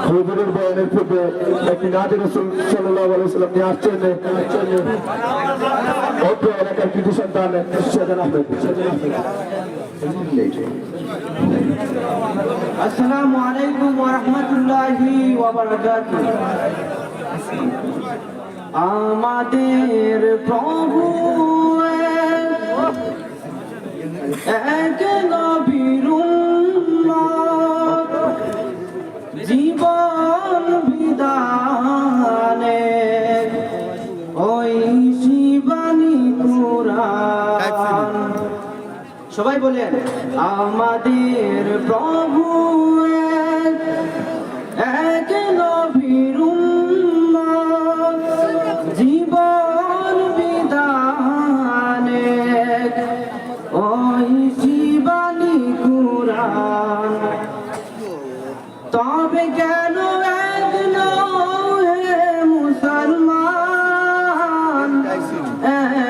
হুজুরের বয়ানের পূর্বে একটি নাতি রাসূল সাল্লাল্লাহু আলাইহি ওয়াসাল্লাম নিয়ে আসছেন অত্র এলাকার কৃতি সন্তান শাহজাহান আহমেদ। আসসালামু আলাইকুম ওয়া রাহমাতুল্লাহি ওয়া বারাকাতুহু। আমাদের প্রভু এক নবীর উম্মত, জীবন বিধানে ওই শিবানী কুরআন। সবাই বলেন আমাদের প্রভু এক নবীর উম্মত, জীবন বিধানে ওই শিবানী কুরআন। তবে কেন এক নও হে মুসলমান,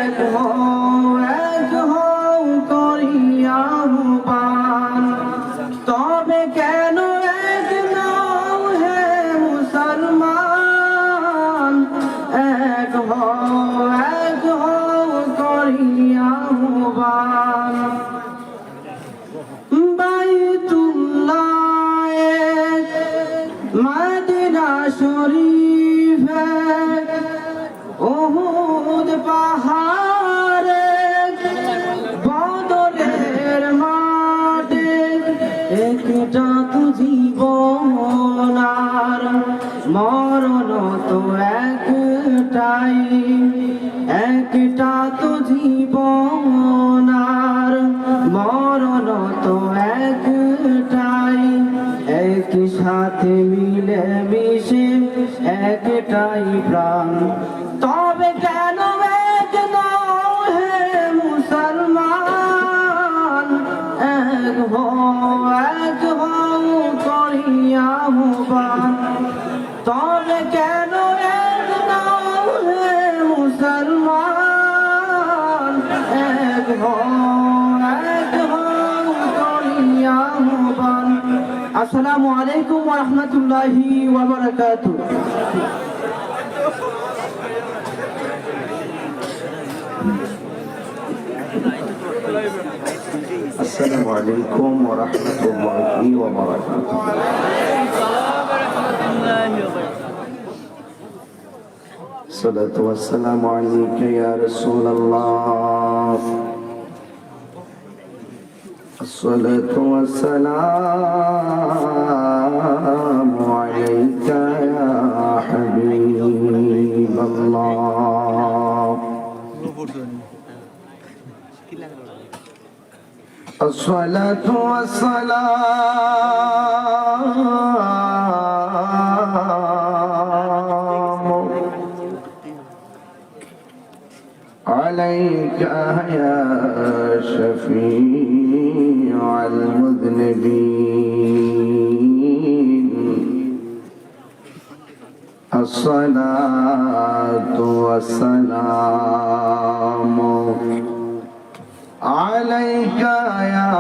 এক হও করিয়া আহ্বান। তবে কেন এক নও হে মুসলমান, এক হও করিয়া আহ্বান। বাইতুল্লাহ মদিনা শরীফ উহুদ পাহাড়ে বদরের মাঠে একটা তো জীবন আর মরণ তো একটাই, একটা তো জীবন আর মরণ তো একটাই। একই সাথে মিলে মিশে একটাই প্রাণ। তবে কেন এক নও হে মুসলমান, এক হও করিয়া আহ্বান। তবে কেন এক নও হে মুসলমান, এক হও করিয়া আহ্বান। আসসালামু আলাইকুম ওয়া রাহমাতুল্লাহি ওয়া বারাকাতুহু। السلام عليكم ورحمة الله وبركاته. الصلاة والسلام عليك يا رسول الله. الصلاة والسلام عليك يا حبيب الله. الصلاة والسلام عليك يا شفيع المذنبين. الصلاة والسلام عليك يا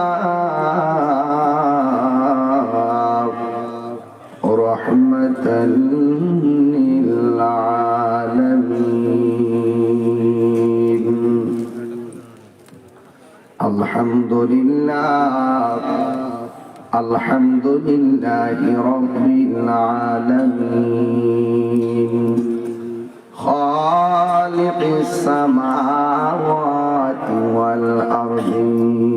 رحمة للعالمين. الحمد لله الحمد لله رب العالمين، خالق السماوات والأرضين.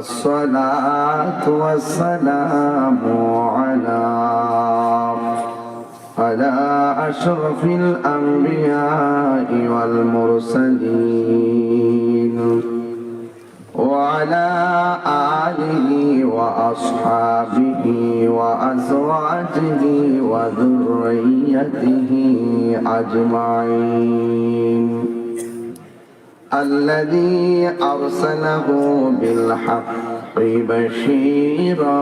الصلاة والسلام على أشرف الأنبياء والمرسلين، وعلى آله وأصحابه وأزواجه وذريته أجمعين، الذي أرسله بالحق بشيرا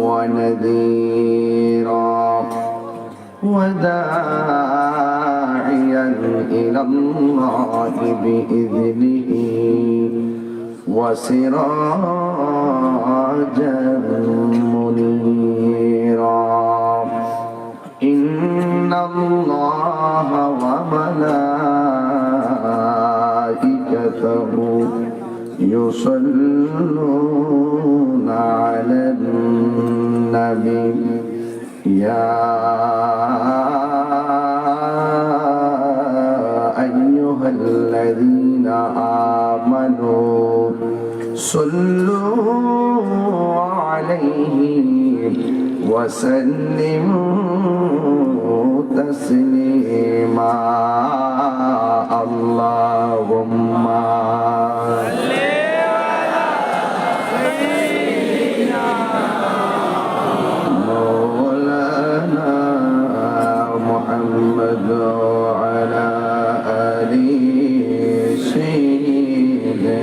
ونذيرا وداعيا إلى الله بإذنه وسراجا منيرا. يصلون على النبي يا أيها الذين آمنوا صلوا عليه وسلموا تسليما اللهم مولانا محمد وعلى آل سيدنا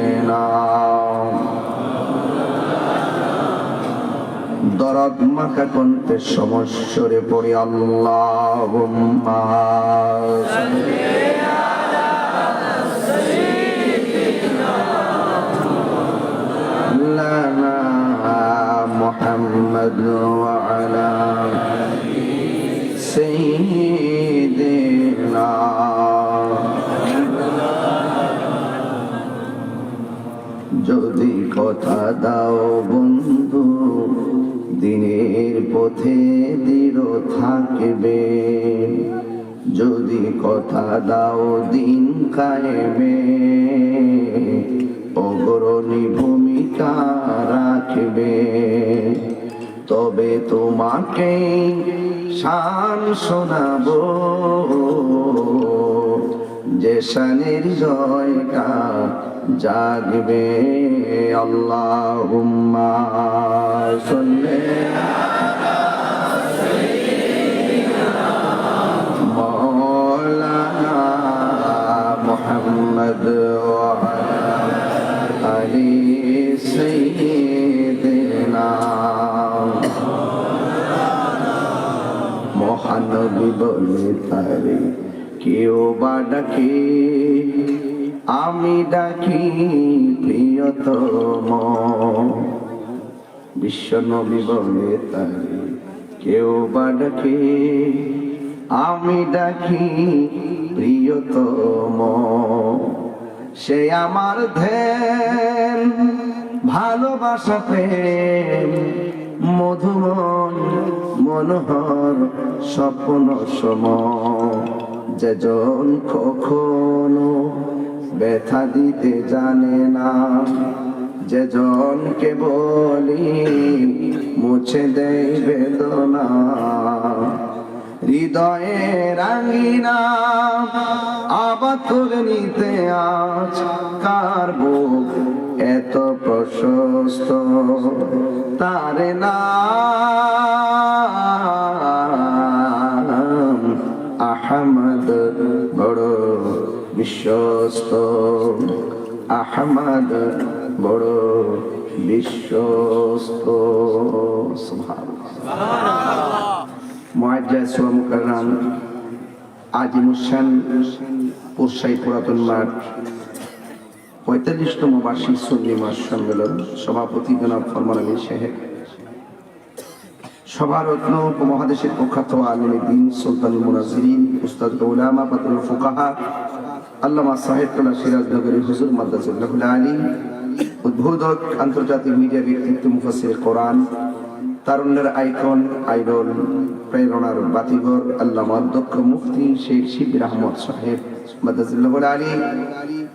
দরদ মাখা কণ্ঠে সমস্বরে পড়ি আল্লাহুম্মা লানা মুহাম্মদ ওয়া আলা সাইয়্যিদিনা যদি কথা দাও বন্ধু দিনের পথে দৃঢ় থাকবে যদি কথা দাও দিন কায়েমে অগ্রণী ভূমিকা রাখবে তবে তোমাকে শান শোনাবো যে শানের জয়টা জাগবে আল্লাহুম্মা সাল্লি মাওলানা মুহাম্মদ ওয়া আলি সাইয়্যিদিনা মহানবী বলে তারে কেউ বা ডাকে আমি ডাকি প্রিয়তম বিশ্ব নবী বলে তারে কেউ বা ডাকে আমি ডাকি প্রিয়তম সে আমার ধ্যান ভালোবাসা প্রেম মধুময় মনোহর স্বপ্ন সম যেজন কখনো ব্যথা দিতে জানে না যেজনকে বলি মুছে দেয় বেদনা হৃদয়ে রাঙিনা আবাদ করে নিতে আজ কার বুক এত প্রশস্ত তারে নাম আহমদ বড় বিশ্বস্ত আহমদ বড় বিশ্বস্ত মুআজ্জাজ ওয়া মুকাররাম আজিমুশান পুরসাই পুরাতন মাঠ 45তম বার্ষিক সুন্নি মাস সম্মেলন সভাপতি জনাব ফরমান আলী সাহেব সভার রত্ন উপমহাদেশের প্রখ্যাত আলেম দ্বীন সুলতানুল মুনাজ্জিরিন উস্তাদ উলামা ফাতুল ফুকাহা আল্লামা সাহেবুল্লাহ সিরাজনগরী হুজুর মাদ্রাসাতুল আলী উদ্বোধক আন্তর্জাতিক মিডিয়া ব্যক্তিত্ব মুফাসসির কোরআন তারুণ্যের আইকন আইডল প্রেরণার বাতিঘর আল্লামা অধ্যক্ষ মুফতি শেখ শিবির আহমদ সাহেব মাদ্রাসাতুল আলী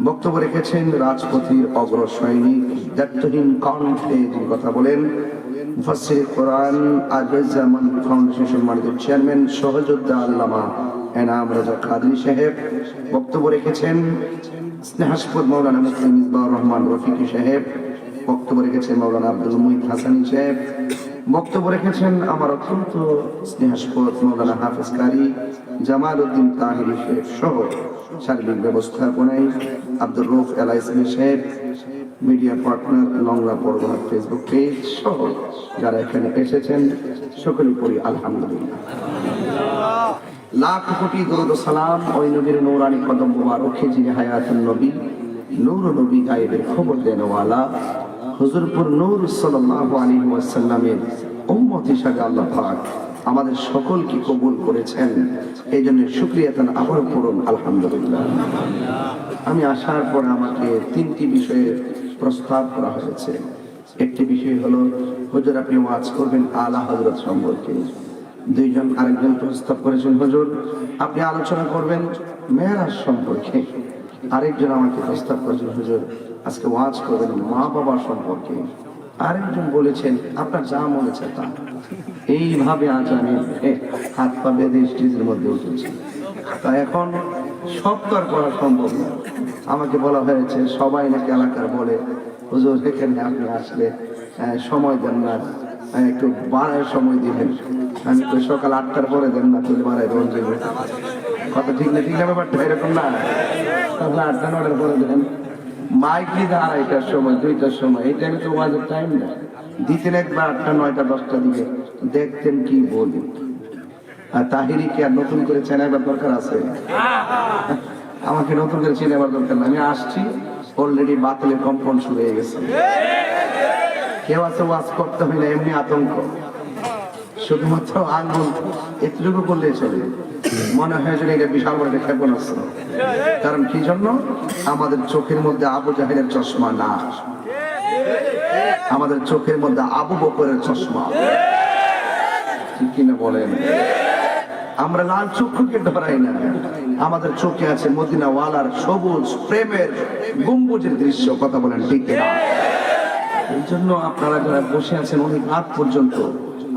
বক্তব্য রেখেছেন রাজপথের অগ্র সৈনিক দায়িত্বহীন কণ্ঠে কথা বলেন মুফাসসির কোরআন আজজামান ফাউন্ডেশন সম্মানিত চেয়ারম্যান সহযোদ্ধা আল্লামা এনাম রাজা কাদরি সাহেব বক্তব্য রেখেছেন স্নেহাস্পদ মাওলানা মুফতি মিসবাহুর রহমান রফিকি সাহেব বক্তব্য রেখেছেন মাওলানা আব্দুল মুহিত হাসানী সাহেব বক্তব্য রেখেছেন আমার অত্যন্ত স্নেহাস্পদ মাওলানা হাফেজ কারি জামাল উদ্দিন তাহিরি সাহেব সহ সার্বিক ব্যবস্থাপনায় আব্দুর রউফ এলাইসি সাহেব media partner Longla Pargana Facebook page সহ যারা এখানে এসেছেন সকলে পড়ি আলহামদুলিল্লাহ লাখ কোটি দরুদ ও সালাম ওই নবীর নূরানি কদম মুবারকে যিনি হায়াতুন নবী নূর নবী গায়েবের খবর দেনওয়ালা হুজুরপুর নূর সাল্লাল্লাহু আলাইহি ওয়াসাল্লামের উম্মত হিসেবে আল্লাহ পাক আমাদের সকলকে কবুল করেছেন এই জন্য শুকরিয়া তান আবার পড়ুন আলহামদুলিল্লাহ। আমি আসার পর আমাকে তিনটি বিষয়ে প্রস্তাব করা হয়েছে। একটি বিষয় হলো হুজুর আপনি ওয়াজ করবেন আলা হযরত সম্পর্কে। দুইজন আরেকজন প্রস্তাব করেছেন হুজুর আপনি আলোচনা করবেন মেরাজ সম্পর্কে। আরেকজন আমাকে প্রস্তাব করেছেন হুজুর আজকে ওয়াজ করবেন মা বাবা সম্পর্কে। আরেকজন বলেছেন আপনার যা মনে চায় তা। এইভাবে আজ আমি হাত পা বেঁধে স্টেজের মধ্যে উঠেছি। তা এখন সব তো আর করা সম্ভব না। আমাকে বলা হয়েছে সবাই নাকি এলাকার বলে হুজুর এখানে আপনি আসলে সময় দেন না, একটু বাড়ায় সময় দিবেন। আমি তো সকাল 8টার পরে দেন না, তুলে বাড়ায় রোজ কথা ঠিক না? ঠিক না ব্যাপারটা এরকম না? তাহলে 8টা 9টার পরে দেন। মাইক দিতে 2:30টার সময় 2টার সময়, এই টাইমে তো ওয়াজের টাইম না। দিতেন একবার 8টা 9টা 10টা দিকে, দেখতেন কি বলি। আর তাহিরিকে আর নতুন করে চেনাবার দরকার আছে? আমাকে নতুন করে চেনাবার দরকার না। আমি আসছি অলরেডি বাতিলের কম্পন শুরু হয়ে গেছে। কেউ আছে ওয়াজ করতে হয় না, এমনি আতঙ্ক। শুধুমাত্র আঙ্গুল এতটুকু করলেই চলে। মনে হয় যে এটা বিশাল বড় একটা ক্ষেপণাস্ত্র। কারণ কি জন্য? আমাদের চোখের মধ্যে আবু জাহেলের চশমা না, আমাদের চোখের মধ্যে আবু বকরের চশমা। ঠিক কিনা বলেন? আমরা লাল চক্ষুকে ধরাই না, আমাদের চোখে আছে মদিনা ওয়ালার সবুজ প্রেমের গম্বুজের দৃশ্য। কথা বলেন ঠিক কিনা? এই জন্য আপনারা যারা বসে আছেন অনেক রাত পর্যন্ত,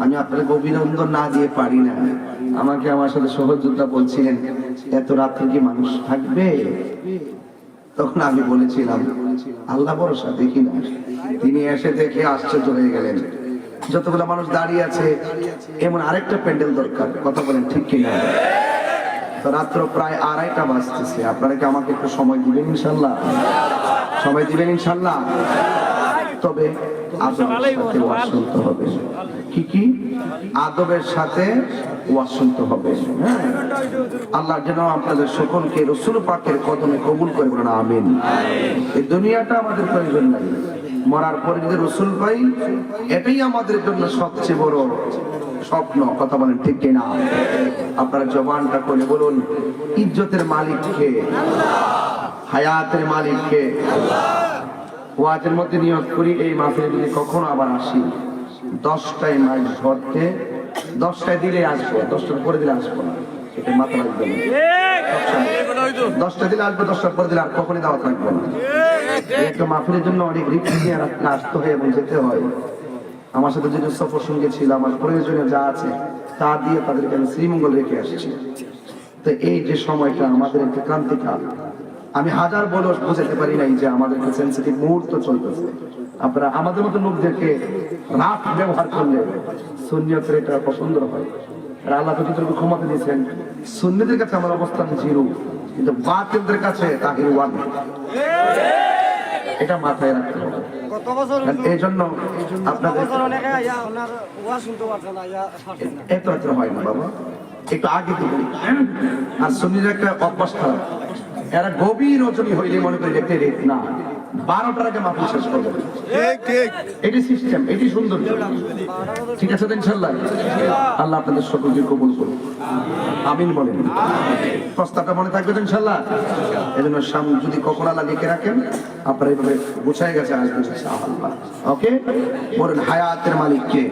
আমি আপনাকে অভিনন্দন না দিয়ে পারি না। আমাকে আমার সাথে সহযোদ্ধা বলছিলেন এত রাত্রে কি মানুষ থাকবে? তখন আমি বলেছিলাম আল্লাহ ভরসা, দেখি না। তিনি এসে দেখে আশ্চর্য হয়ে গেলেন। যতগুলো মানুষ দাঁড়িয়ে আছে এমন আরেকটা প্যান্ডেল দরকার। কথা বলেন ঠিক কিনা? তো রাত্র প্রায় 2:30 বাজতেছে। আপনারা কি আমাকে একটু সময় দিবেন ইনশাল্লাহ? সময় দিবেন ইনশাল্লাহ? তবে আদবের সাথে ওয়াজ শুনতে হবে। কি আদবের সাথে ওয়াজ শুনতে হবে। হ্যাঁ, আল্লাহ যেন আপনাদের সকলকে রাসূল পাকের কদমে কবুল করে বলেন আমিন। এই দুনিয়াটা আমাদের প্রয়োজন নাই, মরার পরে যদি রাসূল পাই এটাই আমাদের জন্য সবচেয়ে বড় স্বপ্ন। কথা বলেন ঠিক কিনা? আপনারা জবানটা করে বলুন ইজ্জতের মালিক কে? হায়াতের মালিক কে? ওয়াজের মধ্যে নিয়ত করি এই মাসে যদি কখনো আবার আসি 10টায় মাইল ধরতে, 10টায় দিলে আসবো, 10টার পরে দিলে আসবো না। এটা মাথা রাখবে না। 10টা দিলে আসবো, 10টার পরে দিলে আর কখনই দাওয়াত রাখবো না। একটা মাহফিলের জন্য অনেক রিস্ক নিয়ে আসতে হয় এবং যেতে হয়। আমার সাথে যেটা সফর সঙ্গে ছিল, আমার প্রয়োজনে যা আছে তা দিয়ে তাদেরকে আমি শ্রীমঙ্গল রেখে আসছি। তো এই যে সময়টা আমাদের একটা ক্রান্তিকাল, আমি হাজার বলস বোঝাতে পারি নাই যে আমাদের একটা সেন্সিটিভ মুহূর্ত চলতেছে। আপনারা আমাদের মতো লোকদেরকে রাত ব্যবহার করলে সুন্নিয়তের এটা পছন্দ হয়। আর আল্লাহ তো যতটুকু ক্ষমতা দিয়েছেন, সুন্নিদের কাছে আমার অবস্থান 0, কিন্তু বাতিলদের কাছে তাহির 1। এটা মাথায় রাখতে হবে। এই জন্য আপনাদের এত হয় না বাবা, একটু আগে দিবে। আর সুন্নির একটা অভ্যাস খারাপ, এরা গভীর রজনী হইলে মনে করি দেখতে রেট না, 12টার আগে মাহফিল শেষ করবে। এটি সিস্টেম, এটি সুন্দর। ঠিক আছে তো ইনশাআল্লাহ? আল্লাহ আপনাদের সকলকে কবুল করুন, আমিন বলেন। প্রস্তাবটা মনে থাকবে তো ইনশাআল্লাহ? এজন্য সামনে যদি কখন আল্লাহ লিখে রাখেন আপনারা এইভাবে গুছাই গেছে আসবে ইনশাআল্লাহ। ওকে, বলেন হায়াতের মালিক কে?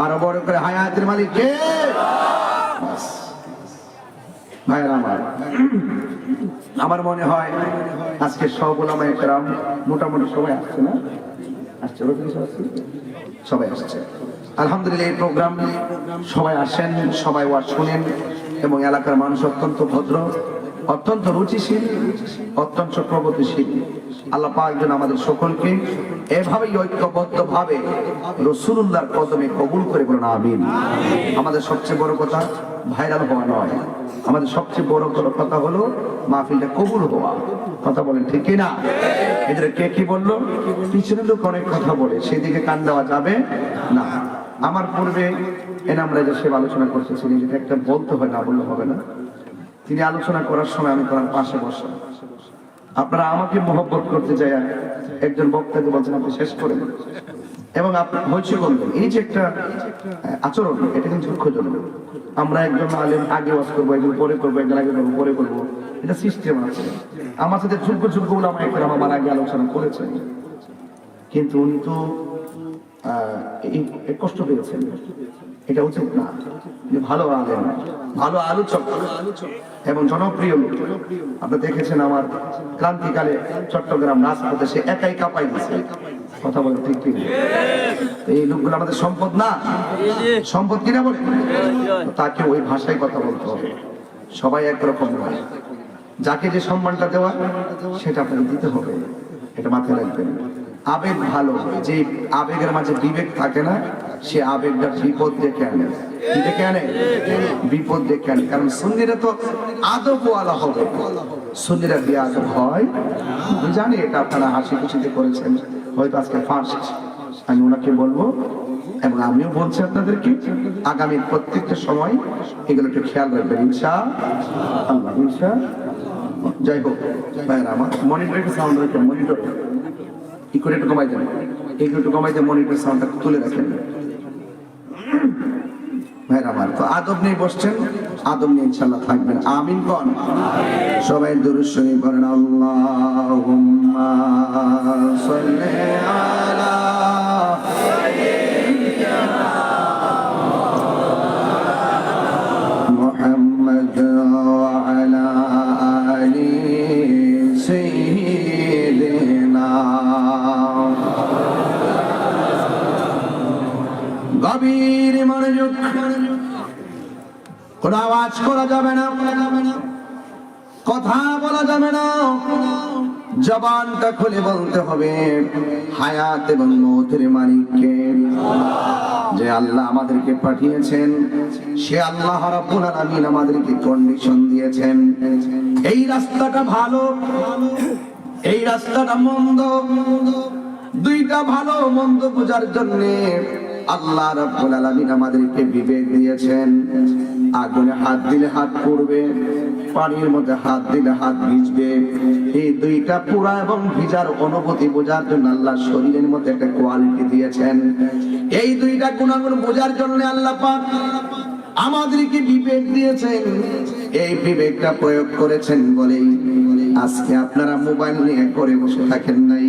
আরো বড় করে হায়াতের মালিক কে? ভাইরা আমার মনে হয় আজকে সব ওলামায়ে কেরাম মোটামুটি সবাই আসছে না? আসছে, সবাই আসছে আলহামদুলিল্লাহ। এই প্রোগ্রাম সবাই আসেন, সবাই ওয়াজ শুনেন এবং এলাকার মানুষ অত্যন্ত ভদ্র, অত্যন্ত রুচিশীল, অত্যন্ত প্রগতিশীল। আল্লাহ পাক যেন আমাদের সকলকে এভাবেই ঐক্যবদ্ধ ভাবে রাসূলুল্লাহর কদমে কবুল করে বলেন আমিন। আমাদের সবচেয়ে বড় কথা ভাইরাল হওয়া নয়, আমাদের সবচেয়ে বড় কথা হলো মাহফিলটা কবুল হওয়া। কথা বলেন ঠিক কিনা? এদের কে কি বললো? পিছনে লোক অনেক কথা বলে, সেদিকে কান দেওয়া যাবে না। আমার পূর্বে এনামরা যে সে আলোচনা করতেছিলেন, যেটা একটা বলতে হয়, না বললে হবে না। তিনি আলোচনা করার সময় আমি তার পাশে বসা। আপনারা আমাকে মহব্বত করতে চাই, একজন বক্তাকে বলছেন আপনি শেষ করেন এবং আপনি হয়েছে বলবেন। এই যে একটা আচরণ, এটা কিন্তু দুঃখজনক। আমরা একজন আলেম আগে ওয়াজ করবো, একজন পরে করবো, একজন আগে করবো, পরে করবো, এটা সিস্টেম আছে। আমার সাথে যোগ্য ওলামায়ে কেরাম আমার আগে আলোচনা করেছেন, কিন্তু উনি তো এই কষ্ট পেয়েছেন, এটা উচিত না। ভালো আলেম, ভালো আলোচক এবং জনপ্রিয় লোক। আপনারা দেখেছেন আমার ক্রান্তিকালে চট্টগ্রাম রাজপথে সে একাই কাঁপাই দিয়েছে। কথা বলে ঠিক ঠিক? এই লোকগুলো আমাদের সম্পদ না, সম্পদ কিনা বলে, তাকে ওই ভাষায় কথা বলতে হবে। সবাই একরকম নয়, যাকে যে সম্মানটা দেওয়া সেটা আপনাকে দিতে হবে, এটা মাথায় রাখবেন। আবেগ ভালো, যে আবেগের মাঝে বিবেক থাকে না, সে আবেগটা বিপদ ডেকে আনে। কি ডেকে আনে? বিপদ ডেকে আনে। কারণ সুন্নিরা তো আদবওয়ালা হবে, সুন্নিরা বেয়াদব হয়। আমি জানি এটা আপনারা হাসি খুশিতে করেছেন, হয়তো আজকে ফার্স্ট আমি ওনাকে বলবো এবং আমিও বলছি আপনাদেরকে, আগামী প্রত্যেকটা সময় এগুলো একটু খেয়াল রাখবেন ইনশাআল্লাহ। যাই হোক ভাইরা আমার, মনিটরের সাউন্ড রাখেন, মনিটর কি করে একটু কমাই দেন, একটু কমাই দেন, মনিটর সাউন্ডটা তুলে রাখেন ভাইরা আমার। তো আদব নিয়ে বসছেন, আদব নিয়ে ইনশাআল্লাহ থাকবেন। আমিন কোন সবাই দুরূদ শরীফ পড়েন। আল্লাহুম্মা সাল্লি আলা মুহাম্মাদ ওয়া আলা আলি সাইয়্যিদিনা। গভীর মনোযোগ, কোনো আওয়াজ করা যাবে না, কথা বলা যাবে না, জবানটা খুলে বলতে হবে হায়াত এবং মৌতের মালিককে। যে আল্লাহ আমাদেরকে পাঠিয়েছেন, সে আল্লাহ রাব্বুল আলামিন আমাদেরকে কন্ডিশন দিয়েছেন, এই রাস্তাটা ভালো, এই রাস্তাটা মন্দ। দুইটা ভালো মন্দ বোঝার জন্য আল্লাহ রাব্বুল আলামিন আমাদেরকে বিবেক দিয়েছেন। আগুনে হাত দিলে হাত পুড়বে, পানির মধ্যে হাত দিলে হাত ভিজবে। এই দুইটা পুরা এবং ভিজার অনুভূতি বোঝার জন্য আল্লাহ শরীরের মধ্যে একটা কোয়ালিটি দিয়েছেন। এই দুইটা গুণাগুণ বোঝার জন্য আল্লাহ পাক আমাদেরকে বিবেক দিয়েছেন। এই বিবেকটা প্রয়োগ করেছেন বলেই আজকে আপনারা মোবাইল নিয়ে করে বসে থাকেন নাই।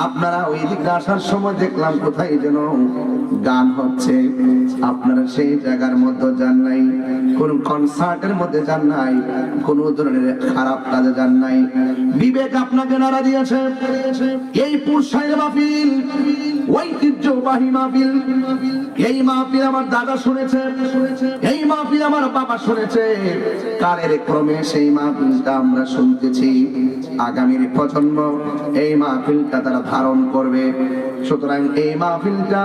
আপনারা ওই দিকে আসার সময় দেখলাম কোথায় যেন গান হচ্ছে, আপনারা সেই জায়গার মধ্যে যান নাই, কোন কনসার্টের মধ্যে যান নাই, কোন ধরনের খারাপ কাজে যান নাই। বিবেক আপনাকে নাড়া দিয়েছে। এই পুরসাইল মাহফিল ঐতিহ্যবাহী মাহফিল, এই মাহফিল আমার দাদা শুনেছে, এই মাহফিল আমার বাবা শুনেছে, কালের ক্রমে সেই মাহফিলটা আমরা শুনতেছি। আগামীর প্রজন্ম এই মাহফিলটা তারা ধারণ করবে। সুতরাং এই মাহফিলটা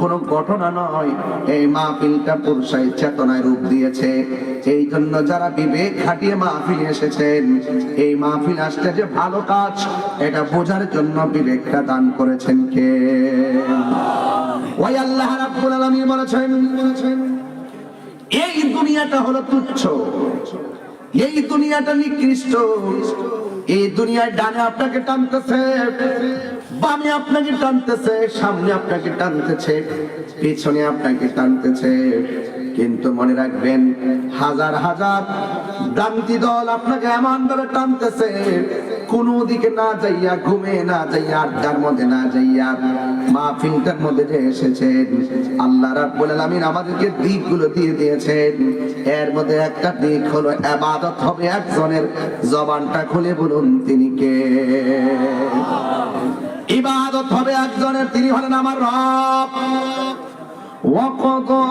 কোনো ঘটনা নয়, এই মাহফিলটা পুরুষাই চেতনায় রূপ দিয়েছে। এই জন্য যারা বিবেক খাটিয়ে মাহফিল এসেছেন, এই মাহফিল আসতে যে ভালো কাজ এটা বোঝার জন্য বিবেকটা দান করেছেন কে? ওই আল্লাহ রাব্বুল আলামিন বলেছেন, এই দুনিয়াটা হলো তুচ্ছ, এই দুনিয়াটা নিকৃষ্ট। এই দুনিয়ায় ডানে আপনাকে টানতেছে, বামে আপনাকে টানতেছে, সামনে আপনাকে টানতেছে, পিছনে আপনাকে টানতেছে। কিন্তু মনে রাখবেন, হাজার হাজার দান্তি দল আপনাকে এমন ভাবে টানতেছে, কোনো দিকে না যাইয়া, ঘুমে না যাইয়া, আড্ডার মধ্যে না যাইয়া, মাহফিলটার মধ্যে যে এসেছেন, আল্লাহ রাব্বুল আলামিন আমাদেরকে দিকগুলো দিয়ে দিয়েছেন। এর মধ্যে একটা দিক হলো ইবাদত হবে একজনের। জবানটা খুলে বলুন তিনি কে? ইবাদত হবে একজনের, তিনি হলেন আমার রব। وَقَضَى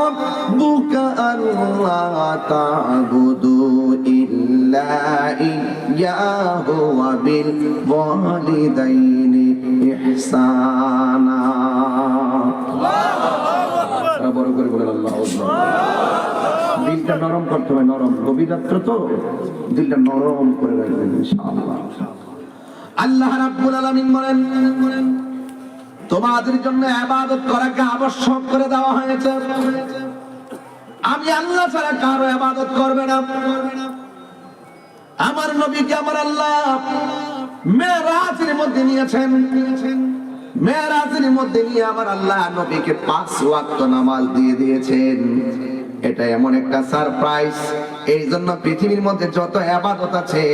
رَبُّكَ أَلَّا تَعْبُدُوا إِلَّا إِيَّاهُ وَبِالْوَالِدَيْنِ إِحْسَانًا। বড় করে বলেন আল্লাহু আকবার। দিলটা নরম করতে হবে, নরম, গভীর রাত্র তো দিলটা নরম করে রাখবেন ইনশাআল্লাহ। আল্লাহ রাব্বুল আলামিন বলেন, তোমাদের জন্য ইবাদত করাকে আবশ্যক করে দেওয়া হয়েছে। আমি আল্লাহ ছাড়া কারো ইবাদত করবে না। আমার নবীকে আমার আল্লাহ মেরাজের মধ্যে নিয়েছেন। মেরাজের মধ্যে নিয়ে আমার আল্লাহ নবীকে 5 ওয়াক্ত নামাজ দিয়ে দিয়েছেন। এটা এমন একটা সারপ্রাইজ। এই জন্য পৃথিবীর মধ্যে যত ইবাদত আছে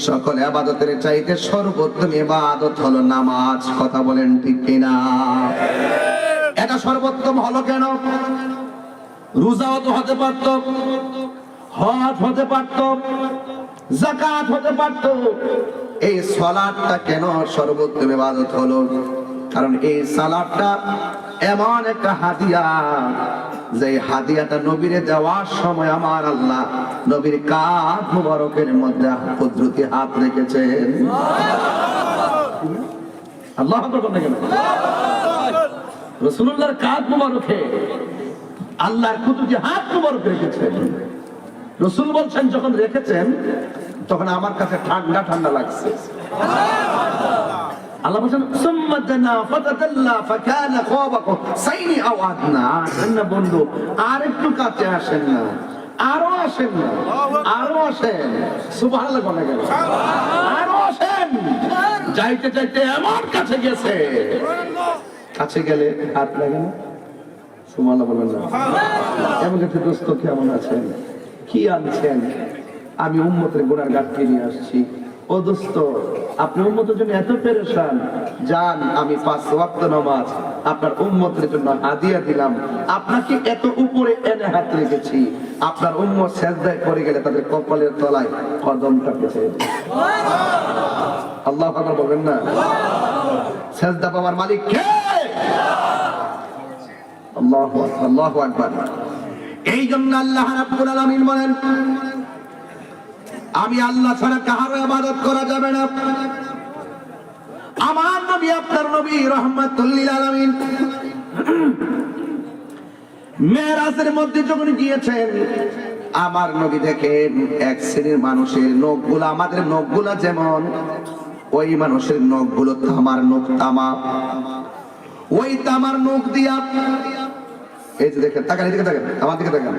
সকল ইবাদতের চাইতে সর্বোত্তম ইবাদত হলো নামাজ। কথা বলেন ঠিক কিনা? এটা সর্বোত্তম হলো কেন? রোজাও তো হতে পারত, হজ হতে পারত, যাকাত হতে পারত, এই সালাতটা কেন সর্বোত্তম ইবাদত হলো? কারণ এই সালাতটা এমন একটা হাদিয়া, যে হাদিয়াটা নবীরে দেওয়ার সময় আমার আল্লাহ নবীর কাঁধ মুবারকের মধ্যে কুদরতি হাত রেখেছেন। আল্লাহ আকবার কেন? রাসূলুল্লাহর কাঁধ মুবারকে আল্লাহর কুদরতি হাত মুবারক রেখেছেন। রাসূল বলছেন যখন রেখেছেন তখন আমার কাছে ঠান্ডা ঠান্ডা লাগছে। আল্লাহ বলেন সুম্মা দানা ফাতাদাল্লা ফাকানা কাবা কাসাইনি আও আদনা। না বন্ধু, আর একটু কাছে আসেন না, আরো আসেন না, আরো আসেন। সুবহানাল্লাহ বলে গেল, আরো আসেন। যাইতে যাইতে এমন কাছে গেছে, কাছে গেলে হাত লাগে না? সুবহানাল্লাহ বলেন না? এমন একটা দোস্ত কেমন আছেন, কি আনছেন? আমি উম্মতের গুনার গাঁটকে নিয়ে আসছি। ও দোস্ত, আপনি উম্মতের জন্য এত পেরেশান, যান আমি 5 ওয়াক্ত নামাজ আপনার উম্মতের জন্য হাদিয়া দিলাম। আপনাকে এত উপরে এনে হাত রেখেছি, আপনার উম্মত সিজদায় পড়ে গেলে তাদের কপালের তলায় কদমটা পেছে। আল্লাহু আকবার বলেন না? সিজদা পাওয়ার মালিক কে? আল্লাহু আকবার, আল্লাহু আকবার। এই জন্য আল্লাহ রাব্বুল আলামিন বলেন, আমি আল্লাহ ছাড়া কারো ইবাদত করা যাবে না। আমার নবী আপনার নবী রাহমাতুল লিল আলামিন মেরাজের মধ্যে যখন গিয়েছেন, আমার নবী দেখেন এক শ্রেণীর মানুষের নখগুলো আমাদের নখগুলো যেমন, ওই মানুষের নখগুলো তামার নখ, তামা। ওই তামার নখ দিয়া, এই যে দেখেন, তাকান এদিকে, তাকান আমার দিকে, তাকান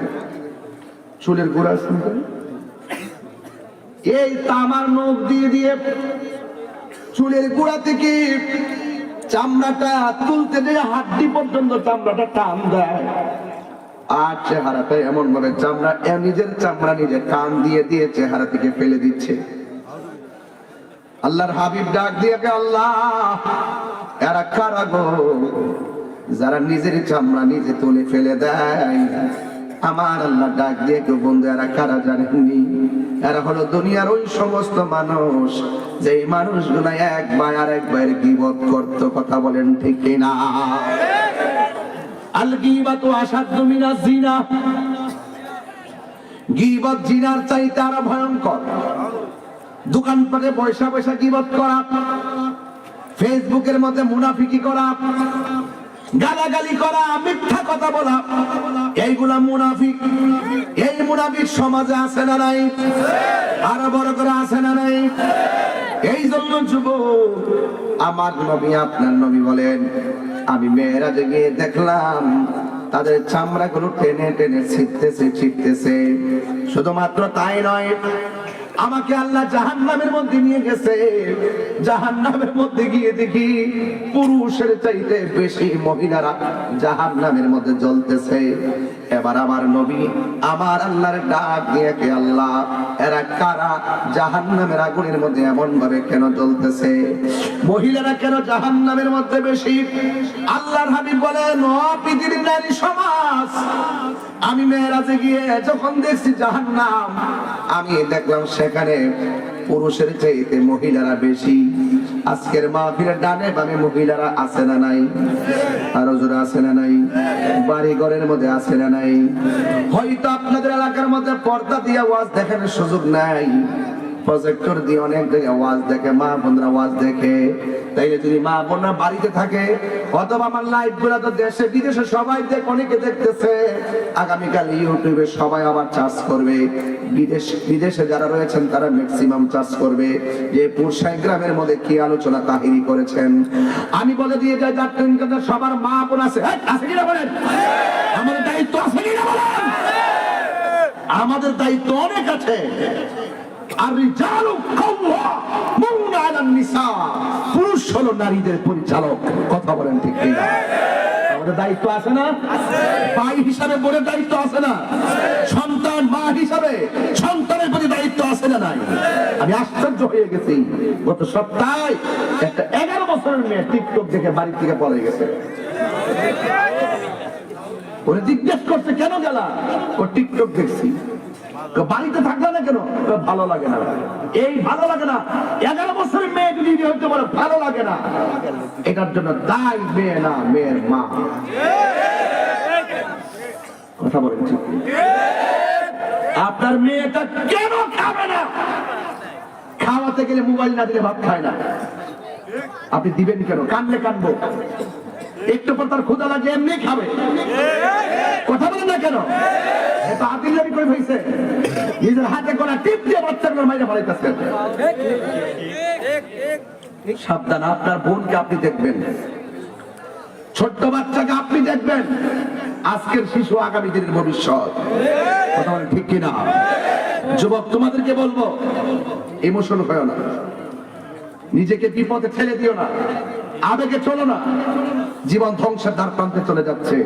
চুলের গোড়া শুনতেন, এই তামার নখ দিয়ে দিয়ে চুলের গোড়া থেকে চামড়াটা তুলতে যে হাড্ডি পর্যন্ত চামড়াটা টান দেয়। আর চেহারাটা এমন ভাবে চামড়া, নিজের চামড়া নিজে টান দিয়ে দিয়ে চেহারা থেকে ফেলে দিচ্ছে। আল্লাহর হাবিব ডাক দিয়ে, আল্লাহ এরা কারা গো, যারা নিজের চামড়া নিজে তুলে ফেলে দেয়? আমার আল্লাহ ডাক দিয়ে কেউ বন্ধু, এরা কারা জানেননি? এরা হলো দুনিয়ার ওই সমস্ত মানুষ যে মানুষগুলো এক ভাই আর এক ভাইয়ের গীবত করত। কথা বলেন ঠিক কিনা? আল গীবাতু আশাদ্দু মিনাজ জিনা। গীবত জিনার চাইতে আরো ভয়ঙ্কর। দোকানপাটে পয়সা পয়সা গীবত করা, ফেসবুকের মধ্যে মুনাফিকি করা, গালাগালি করা, মিথ্যা কথা বলা, এইগুলা মুনাফিক। এই মুনাফিক সমাজে আছে না নাই? আরো বড় করে আছে না নাই? এই জন্য যুবক, আমার নবী আপনার নবী বলেন, আমি মেরাজে গিয়ে দেখলাম তাদের চামড়াগুলো টেনে টেনে ছিটতেছে ছিটতেছে। শুধুমাত্র তাই নয়, আমাকে আল্লাহ জাহান্নামের মধ্যে নিয়ে গেছে। জাহান্নামের মধ্যে গিয়ে দেখি পুরুষের চাইতে বেশি মহিলারা জাহান্নামের মধ্যে জ্বলতেছে। এবার আমার নবী আমার আল্লাহর ডাক দিয়ে, কে আল্লাহ, এরা কারা? জাহান্নামের আগুনের মধ্যে এমন ভাবে কেন জ্বলতেছে? মহিলারা কেন জাহান্নামের মধ্যে বেশি? আল্লাহর হাবিব বলেন, ও পৃথিবীর নারী সমাজ, আমি মেরাজে গিয়ে যখন দেখছি জাহান্নাম, আমি দেখলাম সেখানে পুরুষের চাইতে মহিলারা বেশি। আজকের মাহফিলের ডানে বামে মহিলারা আছে না নাই? আরো জোরে আছে না নাই? বাড়ি ঘরের মধ্যে আছে না নাই? হয়তো আপনাদের এলাকার মধ্যে পর্দা দিয়ে ওয়াজ দেখানোর সুযোগ নাই, প্রজেক্টর দিয়ে অনেক জায়গায় ওয়াজ দেখে, মা বোনরা ওয়াজ দেখে। তাইলে যদি মা বোনরা বাড়িতে থাকে, অথবা আমার লাইভ গুলা তো দেশে বিদেশে সবাই দেখ, অনেকে দেখতেছে, আগামীকাল ইউটিউবে সবাই আবার চার্জ করবে। বিদেশে যারা রয়েছেন তারা ম্যাক্সিমাম চার্জ করবে যে পুরসাই গ্রামের মধ্যে কি আলোচনা কাহিনী করেছেন। আমি বলে দিয়ে যাই, যার সবার মা বোন আছে, আছে কিনা বলেন? আমাদের দায়িত্ব আছে কিনা বলেন? আমাদের দায়িত্ব অনেক আছে। আর রিজালু কাওয়ামুনা আলান নিসা, পুরুষ হলো নারীদের পরিচালক। কথা বলেন ঠিক কিনা? আমাদের দায়িত্ব আছে না? ভাই হিসাবে বোনের দায়িত্ব আছে না? সন্তান মা হিসাবে সন্তানের প্রতি দায়িত্ব আছে না নাই? আমি আশ্চর্য হয়ে গেছি, গত সপ্তাহে একটা 11 বছরের মেয়ে টিকটক দেখে বাড়ি থেকে পড়ে গেছে। ওরে জিজ্ঞেস করছে কেন গেলা? ও টিকটক দেখছি। বাড়িতে থাকলে না কেন? ভালো লাগে না। এই ভালো লাগে না, 11 বছরের মেয়ে যদি হইতে পারে ভালো লাগে না, এটার জন্য দায় মেয়ে না, মেয়ের মা। কথা বলেন ঠিক? আপনার মেয়েটা কেন খাবে না? খাওয়াতে গেলে মোবাইল না দিলে ভাত খায় না। আপনি দিবেন কেন? কানলে কানবো, একটু পর তার ক্ষুধা লাগে এমনি খাবে। কথা বলেন না কেন? এটা আদিল্লামি করে হইছে, নিজের হাতে কোনা টিপ দিয়ে বাচ্চাগুলোর মাইরে ফেলাইতেছে। সাবধান, আপনার বোনকে আপনি দেখবেন, ছোট্ট বাচ্চাকে আপনি দেখবেন। আজকের শিশু আগামী দিনের ভবিষ্যৎ। কথা বলেন ঠিক কিনা? যুবক, তোমাদেরকে বলবো, ইমোশন হয় না, নিজেকে বিপদে ঠেলে দিও না, আবেগে চলো না। জীবন ধ্বংসের দ্বার প্রান্তে চলে যাচ্ছে,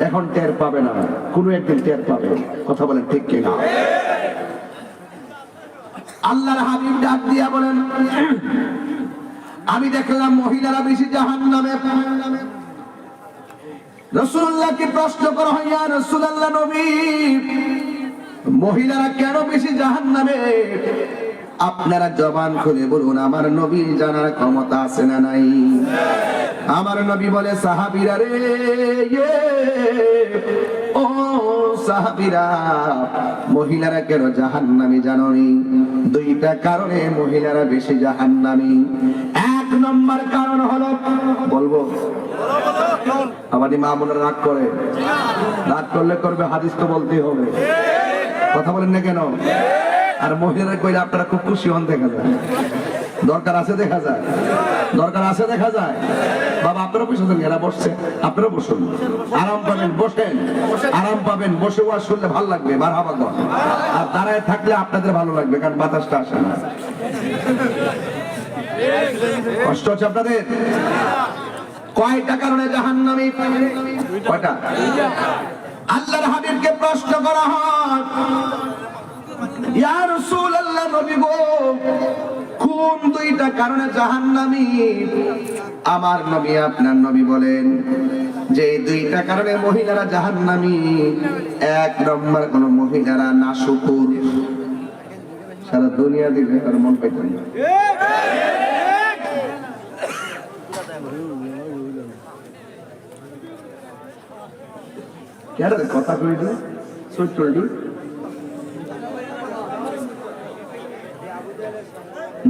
এখন টের পাবে না, কোনো একদিন টের পাবে। কথা বলেন ঠিক কিনা? আল্লাহর হাবিব ডাক দিয়া বলেন, আমি দেখলাম মহিলারা বেশি জাহান্নামে। রাসূলুল্লাহকে প্রশ্ন করা হয়, ইয়া রাসূলুল্লাহ, নবী, মহিলারা কেন বেশি জাহান্নামে? আপনারা জবান খুলে বলুন, আমার নবী জানার ক্ষমতা আছে না নাই? আমার নবী বলে, সাহাবীরা রে, ও সাহাবীরা, মহিলারা কেন জাহান্নামী জানোনি? দুইটা কারণে মহিলারা বেশি জাহান্নামী। 1 নম্বর কারণ হলো, বলবো আমাদের মা বোনেরা রাগ করে, রাগ করলে করবে, হাদিস তো বলতেই হবে। কথা বলেন না কেন? আর মহিলারা কইলে আপনারা খুব খুশি হন, দেখা যায়। দরকার আছে দেখা যায়, দরকার আছে দেখা যায়। বাবা আপনারা বসেছেন, এরা বসছে, আপনারা বসুন, আরাম পাবেন, বসেন, আরাম পাবেন। বসে ওয়াজ শুনলে ভালো লাগবে, মারহাবা গো। আর দাঁড়ায় থাকলে আপনাদের ভালো লাগবে, কারণ বাতাসটা আসে না। কষ্ট হচ্ছে আপনাদের? কয়টা কারণে জাহান্নামী? কয়টা? আল্লাহর হাবিবকে প্রশ্ন করা হয়, ইয়া রাসূলুল্লাহ, নবী গো, কোন দুইটা কারণে জাহান্নামী? আমার নবী, আপনার নবী বলেন যে দুইটা কারণে মহিলারা জাহান্নামী। 1 নম্বর, কোন মহিলারা নাশুকুর, সারা দুনিয়া দিকে তার মন পাইতেন না। কথা কই দিল চৈত্রটি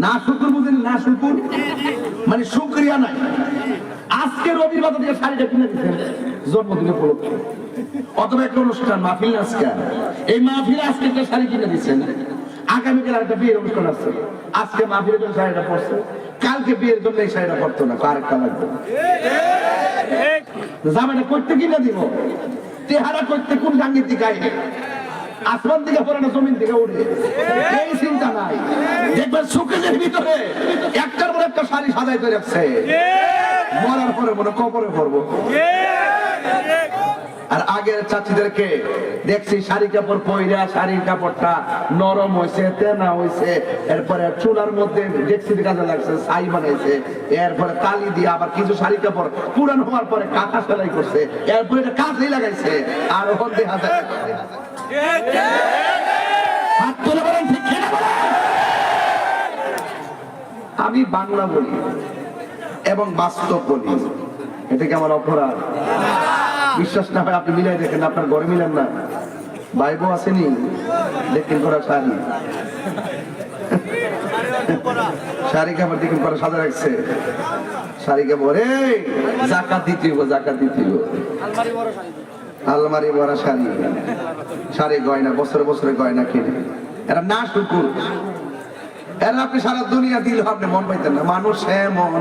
না শুকুর বুঝেন? না শুকুর মানে শুকরিয়া নাই। আজকে রবির বাজার থেকে শাড়িটা কিনে দিচ্ছেন জন্মদিনে উপলক্ষে, অথবা একটা অনুষ্ঠান মাহফিল আজকে, এই মাহফিলে আজকে একটা শাড়ি কিনে দিচ্ছেন। আগামীকাল একটা বিয়ের অনুষ্ঠান আছে, আজকে মাহফিলের জন্য শাড়িটা পরছে, কালকে বিয়ের জন্য এই শাড়িটা পরতো না, আরেকটা লাগবে। জামাইটা করতে কিনে দিব, চেহারা করতে কোন গাঙ্গির দিকে আইবে, আসমান দিকে পড়ে না জমিন দিকে উঠে, এই চিন্তা নাই। দেখবেন সুকেজের ভিতরে একটার পর একটা শাড়ি সাজাই করে রাখছে, মরার পরে মনে কবরে পড়বো। আর আগের চাচিদেরকে দেখছি শাড়ি কাপড় পইরা, শাড়ির কাপড়টা নরম হয়েছে, তেনা হয়েছে, এরপরে চুলার মধ্যে ডেক্সির কাজে লাগছে, ছাই বানাইছে, এরপরে তালি দিয়ে আবার কিছু শাড়ি কাপড় পুরান হওয়ার পরে কাঁথা সেলাই করছে, এরপরে এটা কাঁচই লাগাইছে। আর ওখান দেখা যায় হাত তুলে বলেন ঠিক কিনা বলেন? আমি বাংলা বলি এবং বাস্তব বলি, এটা কি আমার অপরাধ? বিশ্বাস না হয় আপনি মিলাই দেখেন, আপনার ঘরে মিলেন না, বাইবো আসেনি, দেখেন করা শাড়ি, শাড়ি কাপড় দেখেন করা সাজা রাখছে, শাড়ি কাপড় জাকাত দিতে হইব, জাকাত দিতে হইব, আলমারি ভরা শাড়ি, শাড়ি গয়না, বছরে বছরে গয়না কিনে, এরা না শুকুর। এরা আপনি সারা দুনিয়া দিল, আপনি মন পাইতেন না। মানুষ মন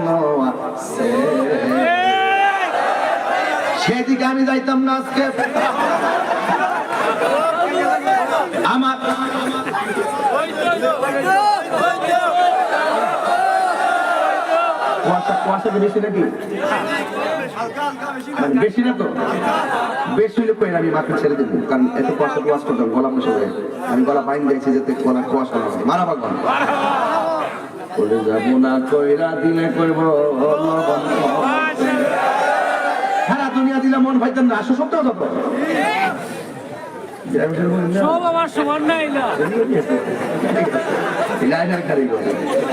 আছে, সেদিকে আমি যাইতাম না আজকে। আমার কুয়াশা কি বেশি নাকি? মানে বেশি না তো? বেশি হলে কই আমি মাকে ছেড়ে দেবো, কারণ এত কুয়াশা ওয়াজ করতাম গলা বসে যায়। আমি গলা বাইন দিয়েছি যাতে গলা কুয়াশা না হয়। মারা বাগন বলে যাবো না কইরা দিলে কইব সারা দুনিয়া দিলে মন ভাইতেন না। আসো সত্য যত সব আমার সমান নাই না।